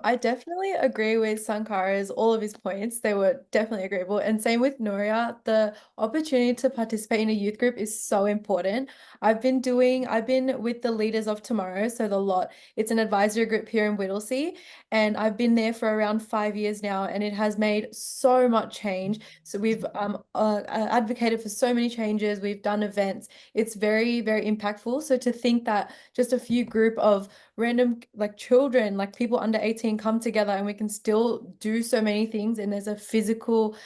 I definitely agree with Sankara's all of his points. They were definitely agreeable. And same with Nooria. The opportunity to participate in a youth group is so important. I've been with the Leaders of Tomorrow, so the lot. It's an advisory group here in Whittlesea, and I've been there for around 5 years now, and it has made so much change. So we've advocated for so many changes. We've done events. It's very, very impactful. So to think that just a few group of random like children, like people under 18 come together and we can still do so many things, and there's a physical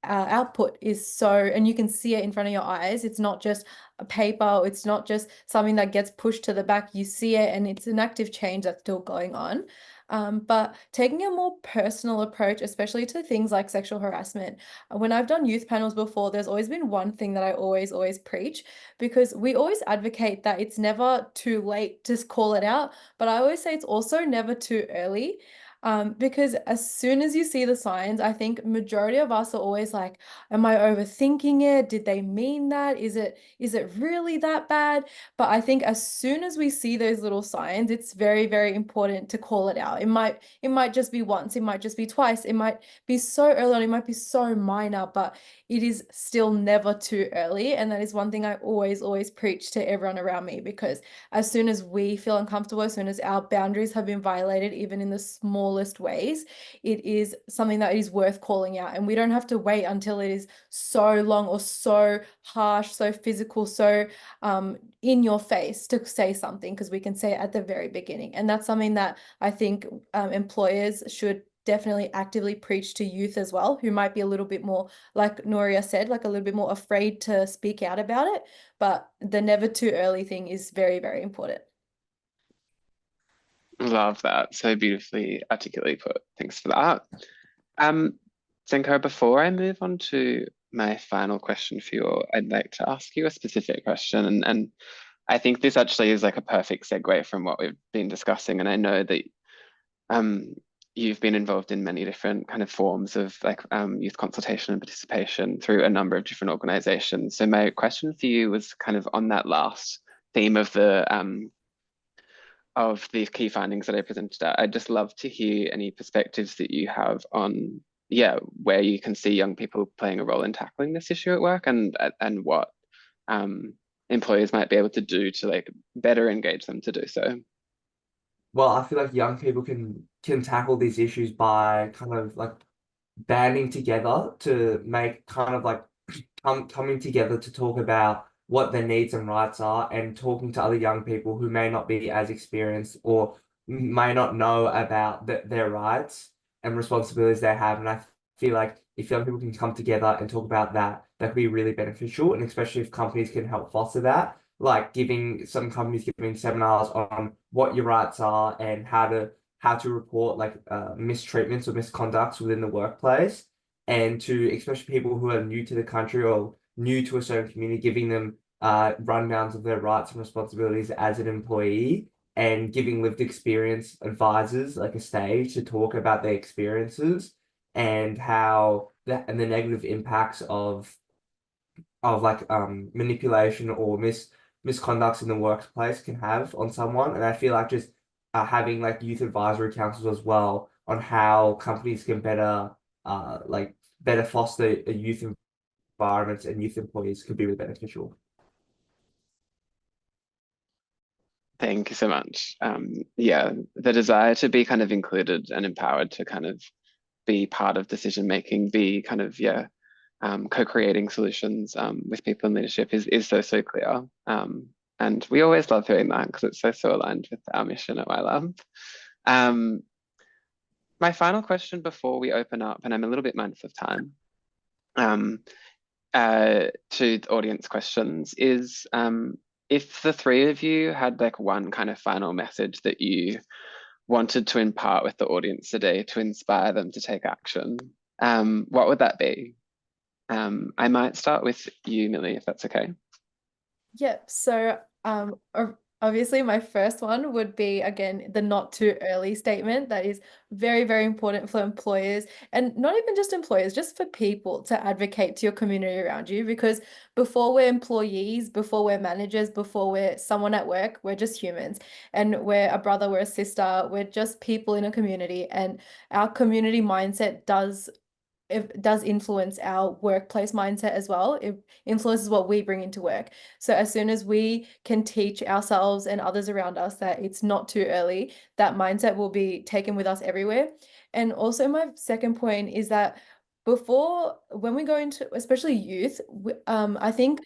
output is so, and you can see it in front of your eyes. It's not just a paper, it's not just something that gets pushed to the back. You see it and it's an active change that's still going on. But taking a more personal approach, especially to things like sexual harassment. When I've done youth panels before, there's always been one thing that I always preach, because we always advocate that it's never too late to call it out, but I always say it's also never too early. Because as soon as you see the signs, I think majority of us are always like, am I overthinking it? Did they mean that? Is it really that bad? But I think as soon as we see those little signs, it's very, very important to call it out. It might just be once, it might just be twice, it might be so early on, it might be so minor, but it is still never too early. And that is one thing I always preach to everyone around me, because as soon as we feel uncomfortable, as soon as our boundaries have been violated, even in the smallest ways, it is something that is worth calling out. And we don't have to wait until it is so long or so harsh, so physical, so in your face to say something, because we can say it at the very beginning. And that's something that I think employers should definitely actively preach to youth as well, who might be a little bit more, like Nooria said, like a little bit more afraid to speak out about it. But the never too early thing is very, very important. Love that. So beautifully articulately put. Thanks for that. Sankara, before I move on to my final question for you, I'd like to ask you a specific question. And I think this actually is like a perfect segue from what we've been discussing. And I know that you've been involved in many different kind of forms of like youth consultation and participation through a number of different organizations. So my question for you was kind of on that last theme of these key findings that I presented out. I'd just love to hear any perspectives that you have on, where you can see young people playing a role in tackling this issue at work, and what employers might be able to do to like better engage them to do so. Well, I feel like young people can tackle these issues by kind of like banding together to make kind of like coming together to talk about what their needs and rights are, and talking to other young people who may not be as experienced or may not know about their rights and responsibilities they have. And I feel like if young people can come together and talk about that, that could be really beneficial, and especially if companies can help foster that, like some companies giving seminars on what your rights are and how to report like mistreatments or misconducts within the workplace, and to especially people who are new to the country or new to a certain community, giving them rundowns of their rights and responsibilities as an employee, and giving lived experience advisors like a stage to talk about their experiences and how the negative impacts of like manipulation or misconducts in the workplace can have on someone. And I feel like just having like youth advisory councils as well on how companies can better foster a youth environments and youth employees could be really beneficial. Thank you so much. Yeah, the desire to be kind of included and empowered to kind of be part of decision making, be kind of, yeah, co-creating solutions with people in leadership is so clear. And we always love hearing that because it's so aligned with our mission at YLab. My final question before we open up, and I'm a little bit mindful of time, to the audience questions is, if the three of you had like one kind of final message that you wanted to impart with the audience today to inspire them to take action, what would that be? I might start with you, Mily, if that's okay. Yep. So obviously my first one would be, again, the not too early statement. That is very, very important for employers, and not even just employers, just for people to advocate to your community around you, because before we're employees, before we're managers, before we're someone at work, we're just humans, and we're a brother, we're a sister, we're just people in a community, and our community mindset does influence our workplace mindset as well. It influences what we bring into work. So as soon as we can teach ourselves and others around us that it's not too early, that mindset will be taken with us everywhere. And also my second point is that when we go into, especially youth, I think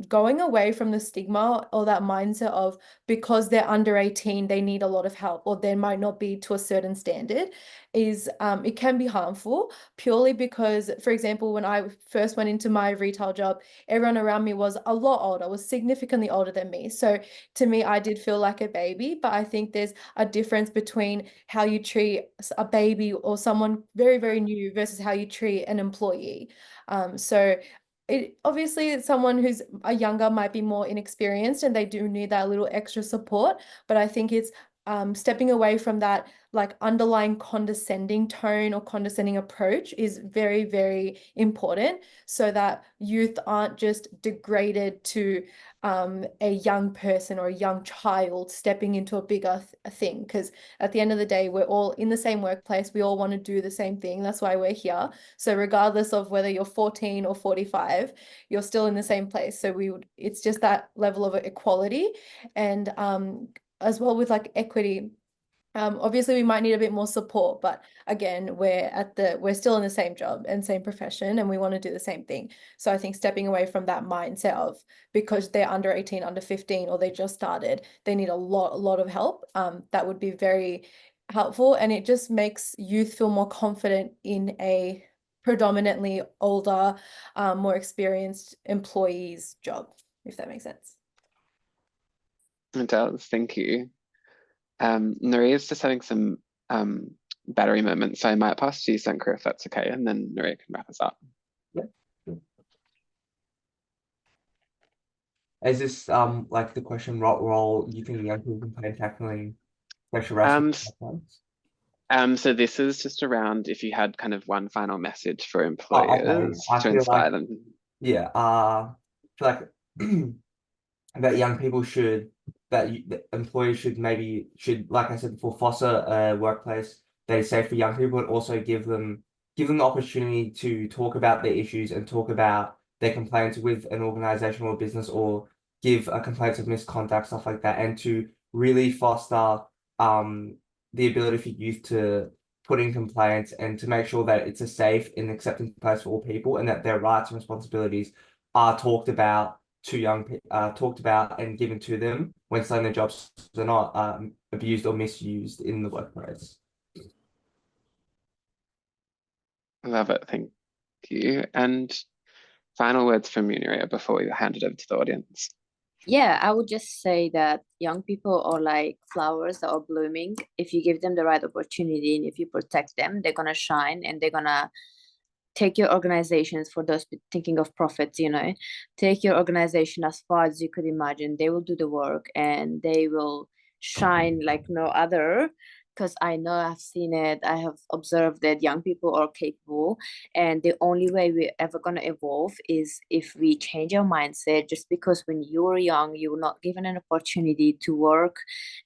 going away from the stigma or that mindset of because they're under 18 they need a lot of help, or they might not be to a certain standard, is it can be harmful, purely because, for example, when I first went into my retail job, everyone around me was a lot older, was significantly older than me. So to me, I did feel like a baby, but I think there's a difference between how you treat a baby or someone very, very new versus how you treat an employee. So obviously someone who's a younger might be more inexperienced and they do need that little extra support, but I think it's stepping away from that like underlying condescending tone or condescending approach is very, very important, so that youth aren't just degraded to a young person or a young child stepping into a bigger thing. Because at the end of the day, we're all in the same workplace, we all want to do the same thing, that's why we're here. So regardless of whether you're 14 or 45, you're still in the same place. So it's just that level of equality. And as well with like equity, obviously we might need a bit more support, but again, we're still in the same job and same profession, and we want to do the same thing. So I think stepping away from that mindset of because they're under 18, under 15, or they just started, they need a lot of help, that would be very helpful, and it just makes youth feel more confident in a predominantly older, more experienced employee's job, if that makes sense. It does, thank you. Nooria is just having some battery moments, so I might pass to you, Sankara, if that's okay, and then Nooria can wrap us up. Yeah. Is this like the question, what role you think young people can play in tackling sexual harassment? So this is just around if you had kind of one final message for Okay. employers to inspire them. Yeah, I feel like that young people that employers should, like I said before, foster a workplace that is safe for young people, and also give them the opportunity to talk about their issues and talk about their complaints with an organization or business, or give a complaints of misconduct, stuff like that, and to really foster the ability for youth to put in complaints and to make sure that it's a safe and accepting place for all people, and that their rights and responsibilities are talked about and given to them when starting their jobs, so they're not abused or misused in the workplace. Love it, thank you. And final words from Nooria before we hand it over to the audience. Yeah, I would just say that young people are like flowers that are blooming. If you give them the right opportunity and if you protect them, they're gonna shine, and they're gonna take your organizations, for those thinking of profits, take your organization as far as you could imagine. They will do the work and they will shine like no other, because I know I've seen it. I have observed that young people are capable, and the only way we're ever going to evolve is if we change our mindset. Just because when you were young, you were not given an opportunity to work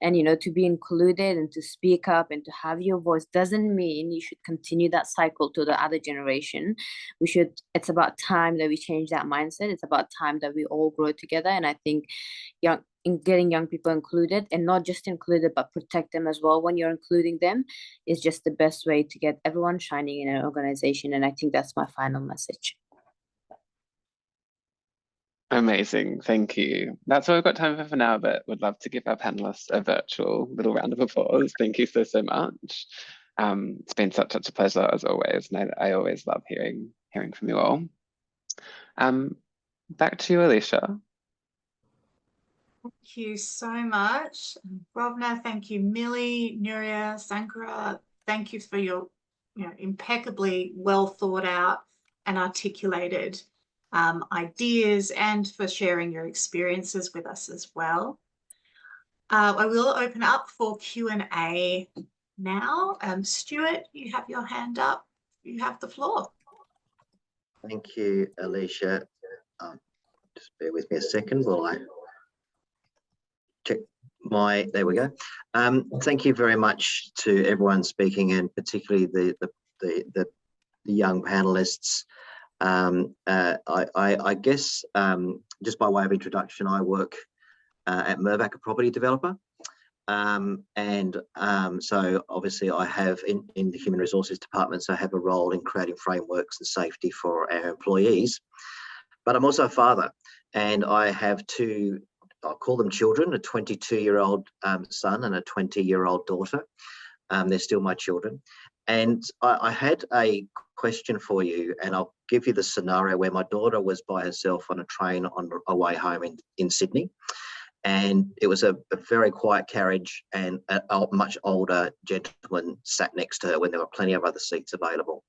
and, to be included and to speak up and to have your voice, doesn't mean you should continue that cycle to the other generation. It's about time that we change that mindset. It's about time that we all grow together. And I think in getting young people included, and not just included, but protect them as well when you're including them, is just the best way to get everyone shining in an organization. And I think that's my final message. Amazing, thank you. That's all we've got time for now, but would love to give our panelists a virtual little round of applause. Thank you so much. It's been such a pleasure as always, and I always love hearing from you all. Back to you, Alisha. Thank you so much, Grosvenor. Thank you, Mily, Nooria, Sankara. Thank you for your impeccably well thought out and articulated ideas, and for sharing your experiences with us as well. I will open up for Q&A now. Stuart, you have your hand up. You have the floor. Thank you, Alisha. Just bear with me a second while I check there we go. Thank you very much to everyone speaking, and particularly the young panelists. I guess just by way of introduction, I work at Mirvac, a property developer. So obviously I have in the human resources department, so I have a role in creating frameworks and safety for our employees. But I'm also a father, and I have two, I'll call them children, a 22-year-old son and a 20-year-old daughter. They're still my children. And I had a question for you, and I'll give you the scenario where my daughter was by herself on a train on her way home in Sydney. And it was a very quiet carriage, and a much older gentleman sat next to her when there were plenty of other seats available.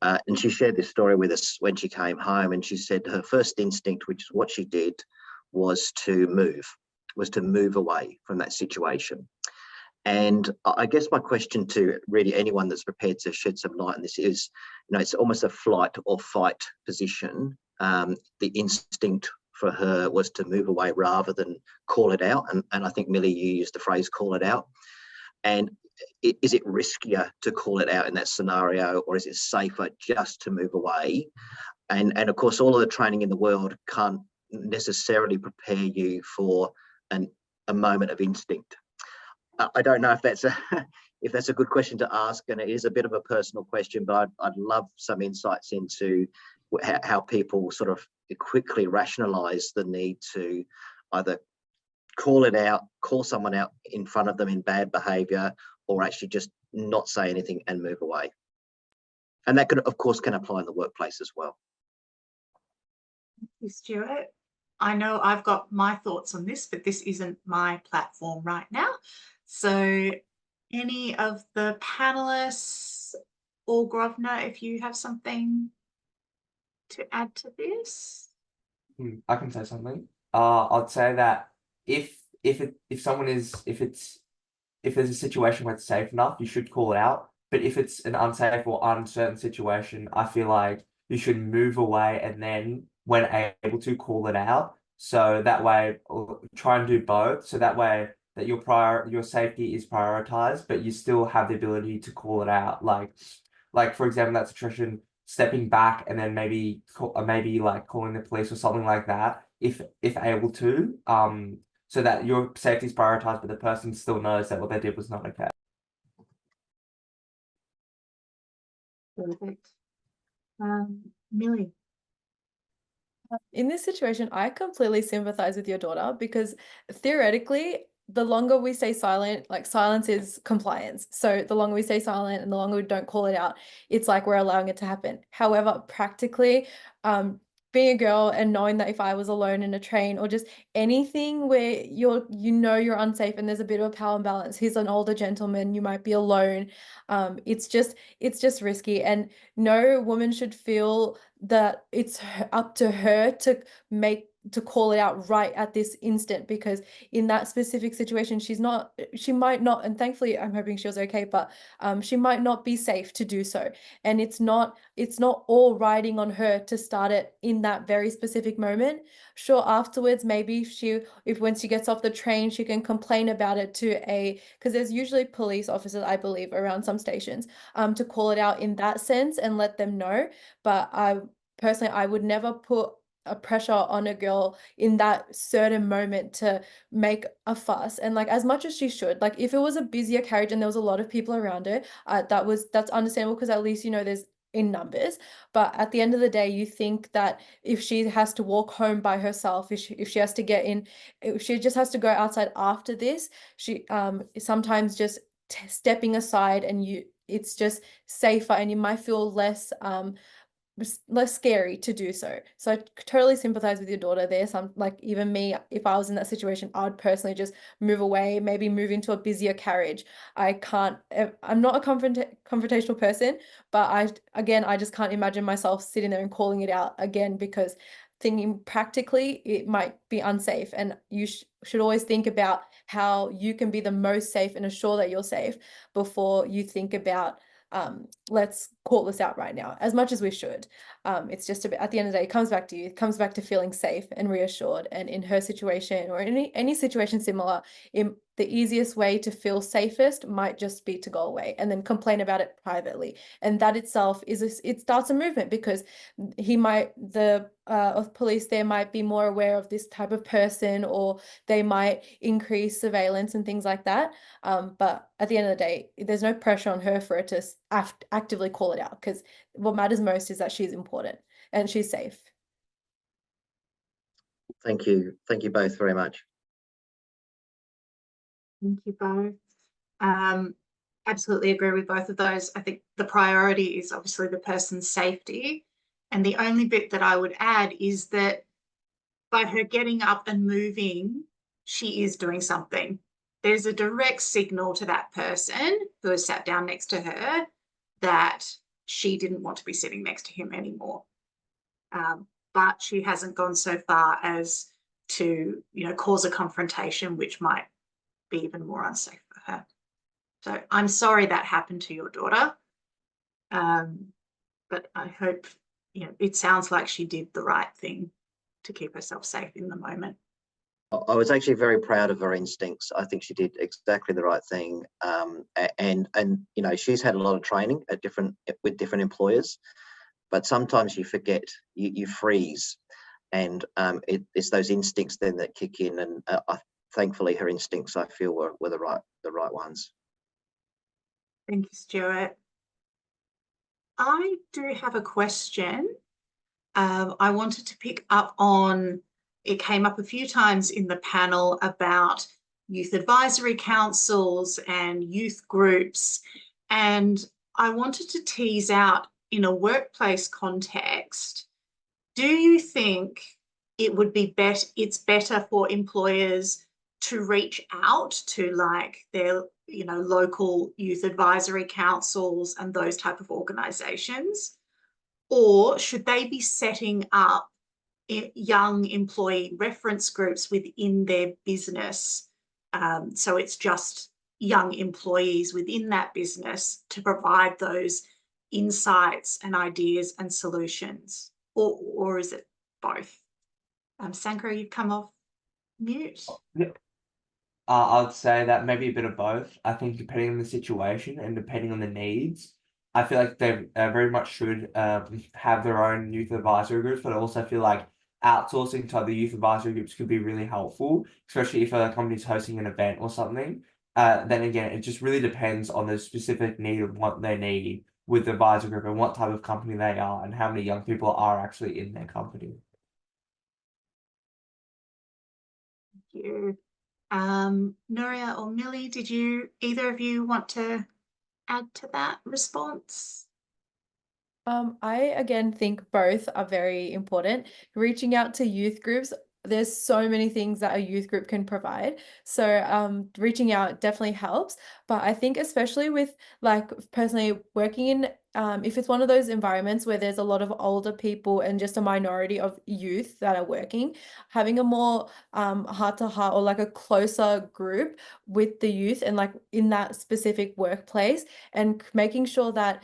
And she shared this story with us when she came home, and she said her first instinct, which is what she did, was to move away from that situation. And I guess my question to really anyone that's prepared to shed some light on this is, it's almost a flight or fight position. The instinct for her was to move away rather than call it out. And I think, Millie, you used the phrase call it out. And is it riskier to call it out in that scenario, or is it safer just to move away? And of course, all of the training in the world can't necessarily prepare you for a moment of instinct. I don't know if that's a good question to ask, and it is a bit of a personal question, but I'd love some insights into how people sort of quickly rationalize the need to either call it out, call someone out in front of them in bad behavior, or actually just not say anything and move away. And that of course can apply in the workplace as well. Thank you, Stuart. I know I've got my thoughts on this, but this isn't my platform right now. So any of the panelists or Grosvenor, if you have something to add to this? I can say something. I'd say that if there's a situation where it's safe enough, you should call it out. But if it's an unsafe or uncertain situation, I feel like you should move away and then, when able to, call it out. So that way, try and do both. So that way that your safety is prioritized, but you still have the ability to call it out. Like for example, that situation, stepping back and then maybe like calling the police or something like that, if able to, so that your safety is prioritized, but the person still knows that what they did was not okay. Perfect. Millie. In this situation, I completely sympathize with your daughter, because theoretically, the longer we stay silent, like silence is compliance. So the longer we stay silent and the longer we don't call it out, it's like we're allowing it to happen. However, practically, being a girl and knowing that if I was alone in a train or just anything where you're unsafe and there's a bit of a power imbalance, he's an older gentleman, you might be alone. It's just risky, and no woman should feel that it's up to her to call it out right at this instant, because in that specific situation, she might not, and thankfully I'm hoping she was okay, but she might not be safe to do so. And it's not all riding on her to start it in that very specific moment. Sure, afterwards, maybe if when she gets off the train, she can complain about it because there's usually police officers, I believe, around some stations, to call it out in that sense and let them know. But personally, I would never put a pressure on a girl in that certain moment to make a fuss. And like, as much as she should, like if it was a busier carriage and there was a lot of people around her, that's understandable, because at least, you know, there's in numbers. But at the end of the day, you think that if she has to walk home by herself, if she has to get in, if she just has to go outside after this, she sometimes just stepping aside, and it's just safer, and you might feel less scary to do so. So I totally sympathize with your daughter there. Some, like, even me, if I was in that situation, I would personally just move away, maybe move into a busier carriage. I'm not a confrontational person, but I just can't imagine myself sitting there and calling it out again, because thinking practically, it might be unsafe. And you should always think about how you can be the most safe and assure that you're safe before you think about let's call this out right now, as much as we should. It's just at the end of the day, it comes back to you. It comes back to feeling safe and reassured. And in her situation, or in any situation similar, the easiest way to feel safest might just be to go away and then complain about it privately. And that itself it starts a movement, because the police there might be more aware of this type of person, or they might increase surveillance and things like that. But at the end of the day, there's no pressure on her for her to actively call it out, because what matters most is that she's important and she's safe. Thank you. Thank you both very much. Thank you both. Absolutely agree with both of those. I think the priority is obviously the person's safety. And the only bit that I would add is that by her getting up and moving, she is doing something. There's a direct signal to that person who has sat down next to her that she didn't want to be sitting next to him anymore. But she hasn't gone so far as to, you know, cause a confrontation, which might be even more unsafe for her. So I'm sorry that happened to your daughter. But I hope, you know, it sounds like she did the right thing to keep herself safe in the moment. I was actually very proud of her instincts. I think she did exactly the right thing. And you know, she's had a lot of training with different employers, but sometimes you forget, you freeze, and it's those instincts then that kick in. And thankfully, her instincts, I feel, were the right ones. Thank you, Stuart. I do have a question. I wanted to pick up on, it came up a few times in the panel about youth advisory councils and youth groups. And I wanted to tease out, in a workplace context, do you think it would be it's better for employers to reach out to, like, their, you know, local youth advisory councils and those type of organizations? Or should they be setting up young employee reference groups within their business? So it's just young employees within that business to provide those insights and ideas and solutions, or is it both? Sankara, you've come off mute. Yep. I'd say that maybe a bit of both. I think depending on the situation and depending on the needs, I feel like they very much should have their own youth advisory groups, but I also feel like outsourcing to other youth advisory groups could be really helpful, especially if a company's hosting an event or something. Then again, it just really depends on the specific need of what they need with the advisory group and what type of company they are and how many young people are actually in their company. Thank you. Nooria or Millie, did either of you want to add to that response? I again think both are very important. Reaching out to youth groups, there's so many things that a youth group can provide. So reaching out definitely helps. But I think especially with, like, personally working in, if it's one of those environments where there's a lot of older people and just a minority of youth that are working, having a more heart-to-heart or like a closer group with the youth and like in that specific workplace, and making sure that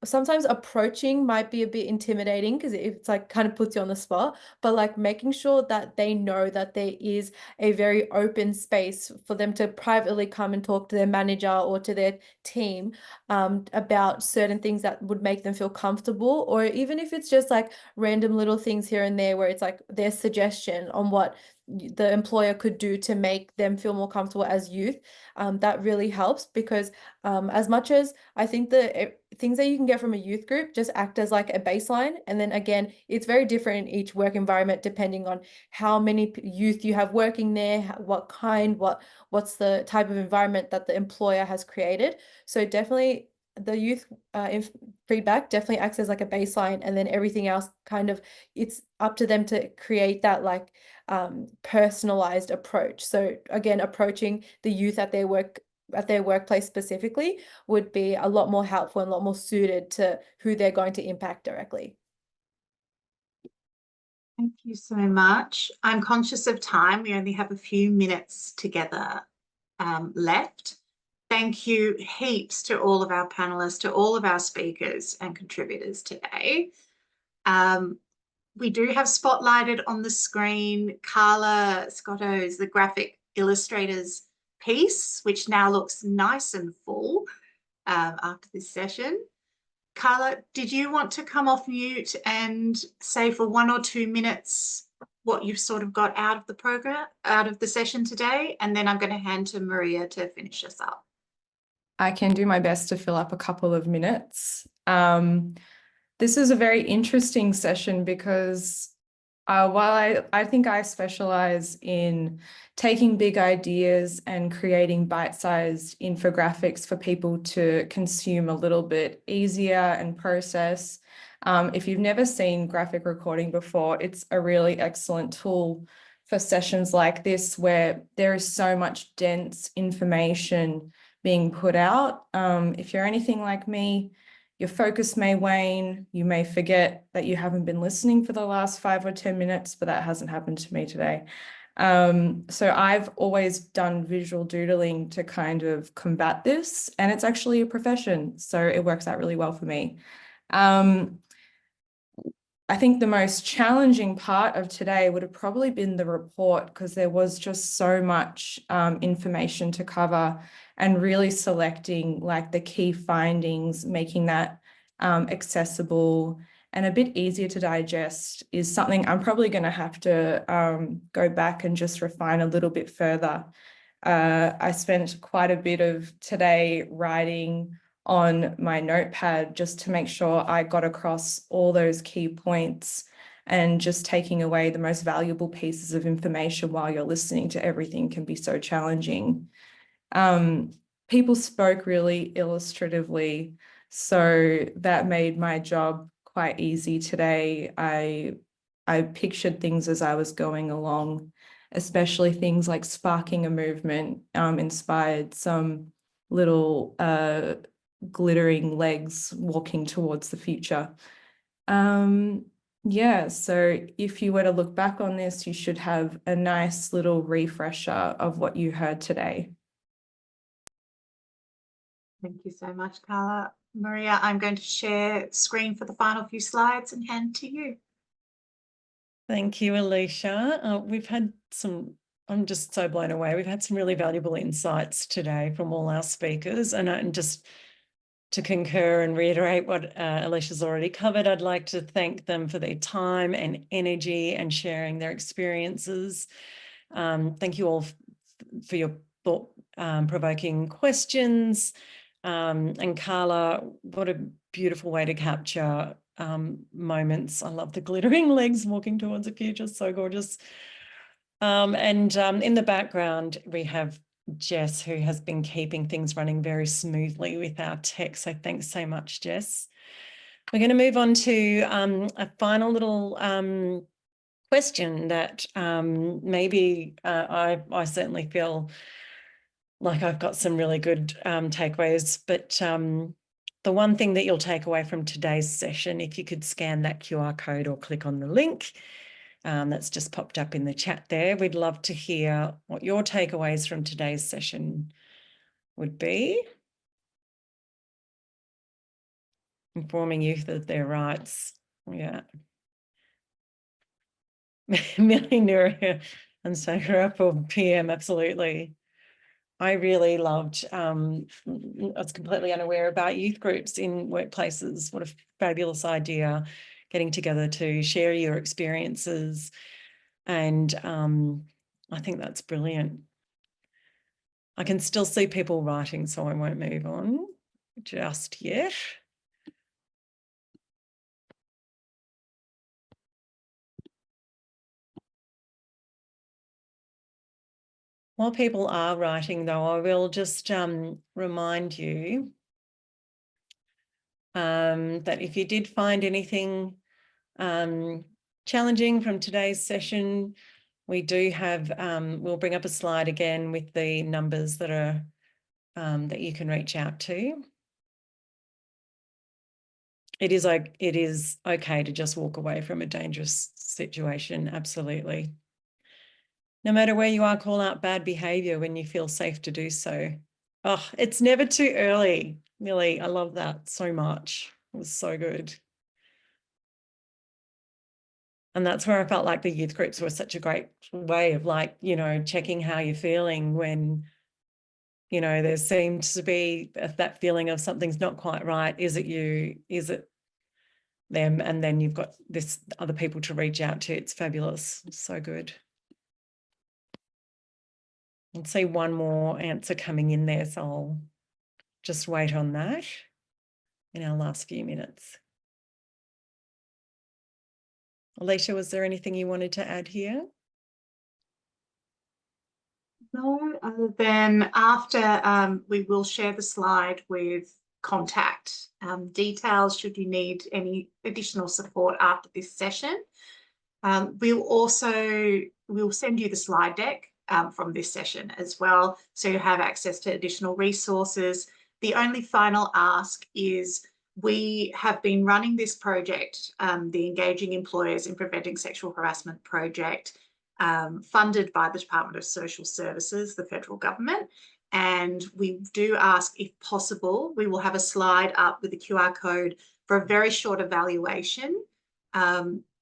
sometimes approaching might be a bit intimidating because it's like kind of puts you on the spot, but like making sure that they know that there is a very open space for them to privately come and talk to their manager or to their team about certain things that would make them feel comfortable, or even if it's just like random little things here and there where it's like their suggestion on what the employer could do to make them feel more comfortable as youth. That really helps because as much as I think the things that you can get from a youth group just act as like a baseline, and then again, it's very different in each work environment depending on how many youth you have working there, what kind, what's the type of environment that the employer has created. So definitely the youth feedback definitely acts as like a baseline, and then everything else kind of, it's up to them to create that like personalized approach. So again, approaching the youth at their workplace specifically would be a lot more helpful and a lot more suited to who they're going to impact directly. Thank you so much. I'm conscious of time. We only have a few minutes together left. Thank you heaps to all of our panelists, to all of our speakers and contributors today. We do have spotlighted on the screen Carla Scotto's The Graphic Illustrators piece, which now looks nice and full after this session. Carla, did you want to come off mute and say for 1 or 2 minutes what you've sort of got out of the program, out of the session today? And then I'm going to hand to Maria to finish us up. I can do my best to fill up a couple of minutes. This is a very interesting session because while I think I specialize in taking big ideas and creating bite-sized infographics for people to consume a little bit easier and process. If you've never seen graphic recording before, it's a really excellent tool for sessions like this where there is so much dense information being put out. If you're anything like me, your focus may wane, you may forget that you haven't been listening for the last 5 or 10 minutes, but that hasn't happened to me today. So I've always done visual doodling to kind of combat this, and it's actually a profession, so it works out really well for me. I think the most challenging part of today would have probably been the report, because there was just so much information to cover, and really selecting like the key findings, making that accessible and a bit easier to digest is something I'm probably going to have to go back and just refine a little bit further. I spent quite a bit of today writing on my notepad just to make sure I got across all those key points, and just taking away the most valuable pieces of information while you're listening to everything can be so challenging. People spoke really illustratively, so that made my job quite easy today. I pictured things as I was going along, especially things like sparking a movement, inspired some little glittering legs walking towards the future. Yeah, so if you were to look back on this, you should have a nice little refresher of what you heard today. Thank you so much, Carla. Maria, I'm going to share screen for the final few slides and hand to you. Thank you, Alisha. We've had some, I'm just so blown away. We've had some really valuable insights today from all our speakers, and just to concur and reiterate what Alisha's already covered, I'd like to thank them for their time and energy and sharing their experiences. Thank you all for your thought-provoking questions. And Carla, what a beautiful way to capture moments. I love the glittering legs walking towards the future, so gorgeous. In the background, we have Jess, who has been keeping things running very smoothly with our tech. So thanks so much, Jess. We're going to move on to a final little question that maybe I certainly feel like I've got some really good takeaways, but the one thing that you'll take away from today's session, if you could scan that QR code or click on the link that's just popped up in the chat there, we'd love to hear what your takeaways from today's session would be. Informing youth of their rights. Yeah. Mily, Nooria and Sankara for PM, absolutely. I really loved, I was completely unaware about youth groups in workplaces. What a fabulous idea, getting together to share your experiences. And I think that's brilliant. I can still see people writing, so I won't move on just yet. While people are writing, though, I will just remind you that if you did find anything challenging from today's session, we do have, we'll bring up a slide again with the numbers that are that you can reach out to. It is okay to just walk away from a dangerous situation, absolutely. No matter where you are, call out bad behaviour when you feel safe to do so. Oh, it's never too early, Millie. I love that so much. It was so good. And that's where I felt like the youth groups were such a great way of, like, you know, checking how you're feeling when, you know, there seems to be that feeling of something's not quite right. Is it you? Is it them? And then you've got this other people to reach out to. It's fabulous. It's so good. I'd see one more answer coming in there, so I'll just wait on that in our last few minutes. Alisha, was there anything you wanted to add here? No, other than after we will share the slide with contact details should you need any additional support after this session. We'll send you the slide deck from this session as well, so you have access to additional resources. The only final ask is we have been running this project, the Engaging Employers in Preventing Sexual Harassment project, funded by the Department of Social Services, the federal government. And we do ask, if possible, we will have a slide up with the QR code for a very short evaluation.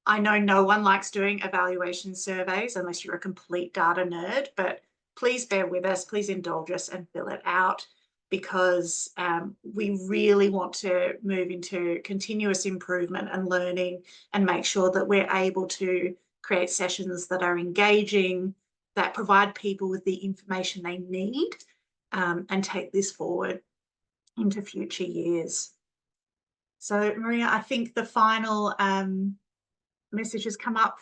I know no one likes doing evaluation surveys unless you're a complete data nerd, but please bear with us, please indulge us and fill it out, because we really want to move into continuous improvement and learning and make sure that we're able to create sessions that are engaging, that provide people with the information they need, and take this forward into future years. So Maria, I think the final message has come up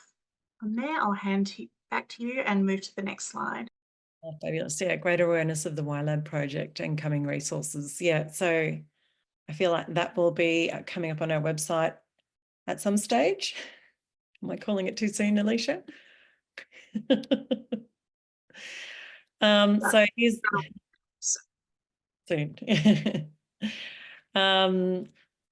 from there. I'll hand back to you and move to the next slide. Oh, fabulous. Yeah, greater awareness of the YLab project and coming resources. Yeah, so I feel like that will be coming up on our website at some stage. Am I calling it too soon, Alisha? So here's soon.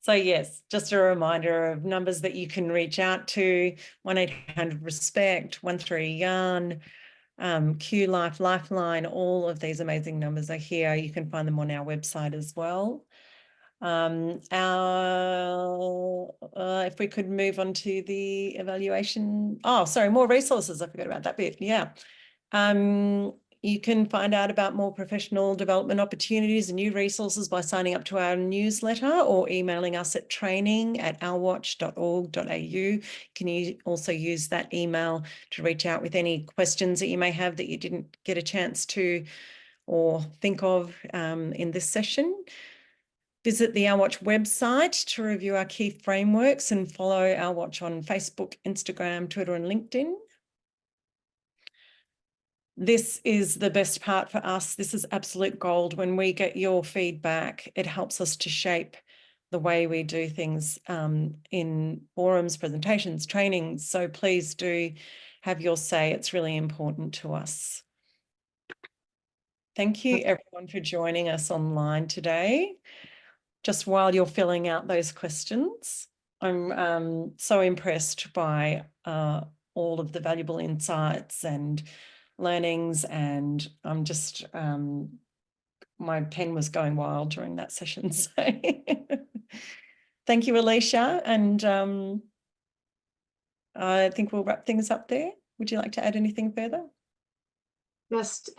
So yes, just a reminder of numbers that you can reach out to: 1-800-RESPECT, 13-YARN, Q Life, Lifeline. All of these amazing numbers are here. You can find them on our website as well. If we could move on to the evaluation. Oh, sorry, more resources. I forgot about that bit. Yeah. You can find out about more professional development opportunities and new resources by signing up to our newsletter or emailing us at training@ourwatch.org.au. You can also use that email to reach out with any questions that you may have that you didn't get a chance to or think of in this session. Visit the Our Watch website to review our key frameworks and follow Our Watch on Facebook, Instagram, Twitter, and LinkedIn. This is the best part for us. This is absolute gold. When we get your feedback, it helps us to shape the way we do things in forums, presentations, trainings. So please do have your say. It's really important to us. Thank you, everyone, for joining us online today. Just while you're filling out those questions, I'm so impressed by all of the valuable insights and learnings, and I'm just, my pen was going wild during that session. So Thank you, Alisha. And I think we'll wrap things up there. Would you like to add anything further? Just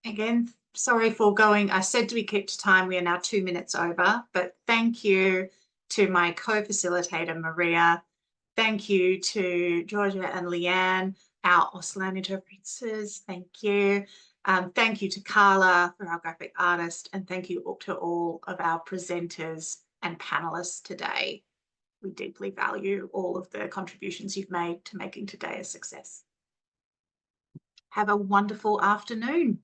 again, sorry for going. I said to be kept to time. We are now 2 minutes over, but thank you to my co-facilitator, Maria. Thank you to Georgia and Leanne, our Auslan interpreters. Thank you. Thank you to Carla for our graphic artist, and thank you to all of our presenters and panelists today. We deeply value all of the contributions you've made to making today a success. Have a wonderful afternoon.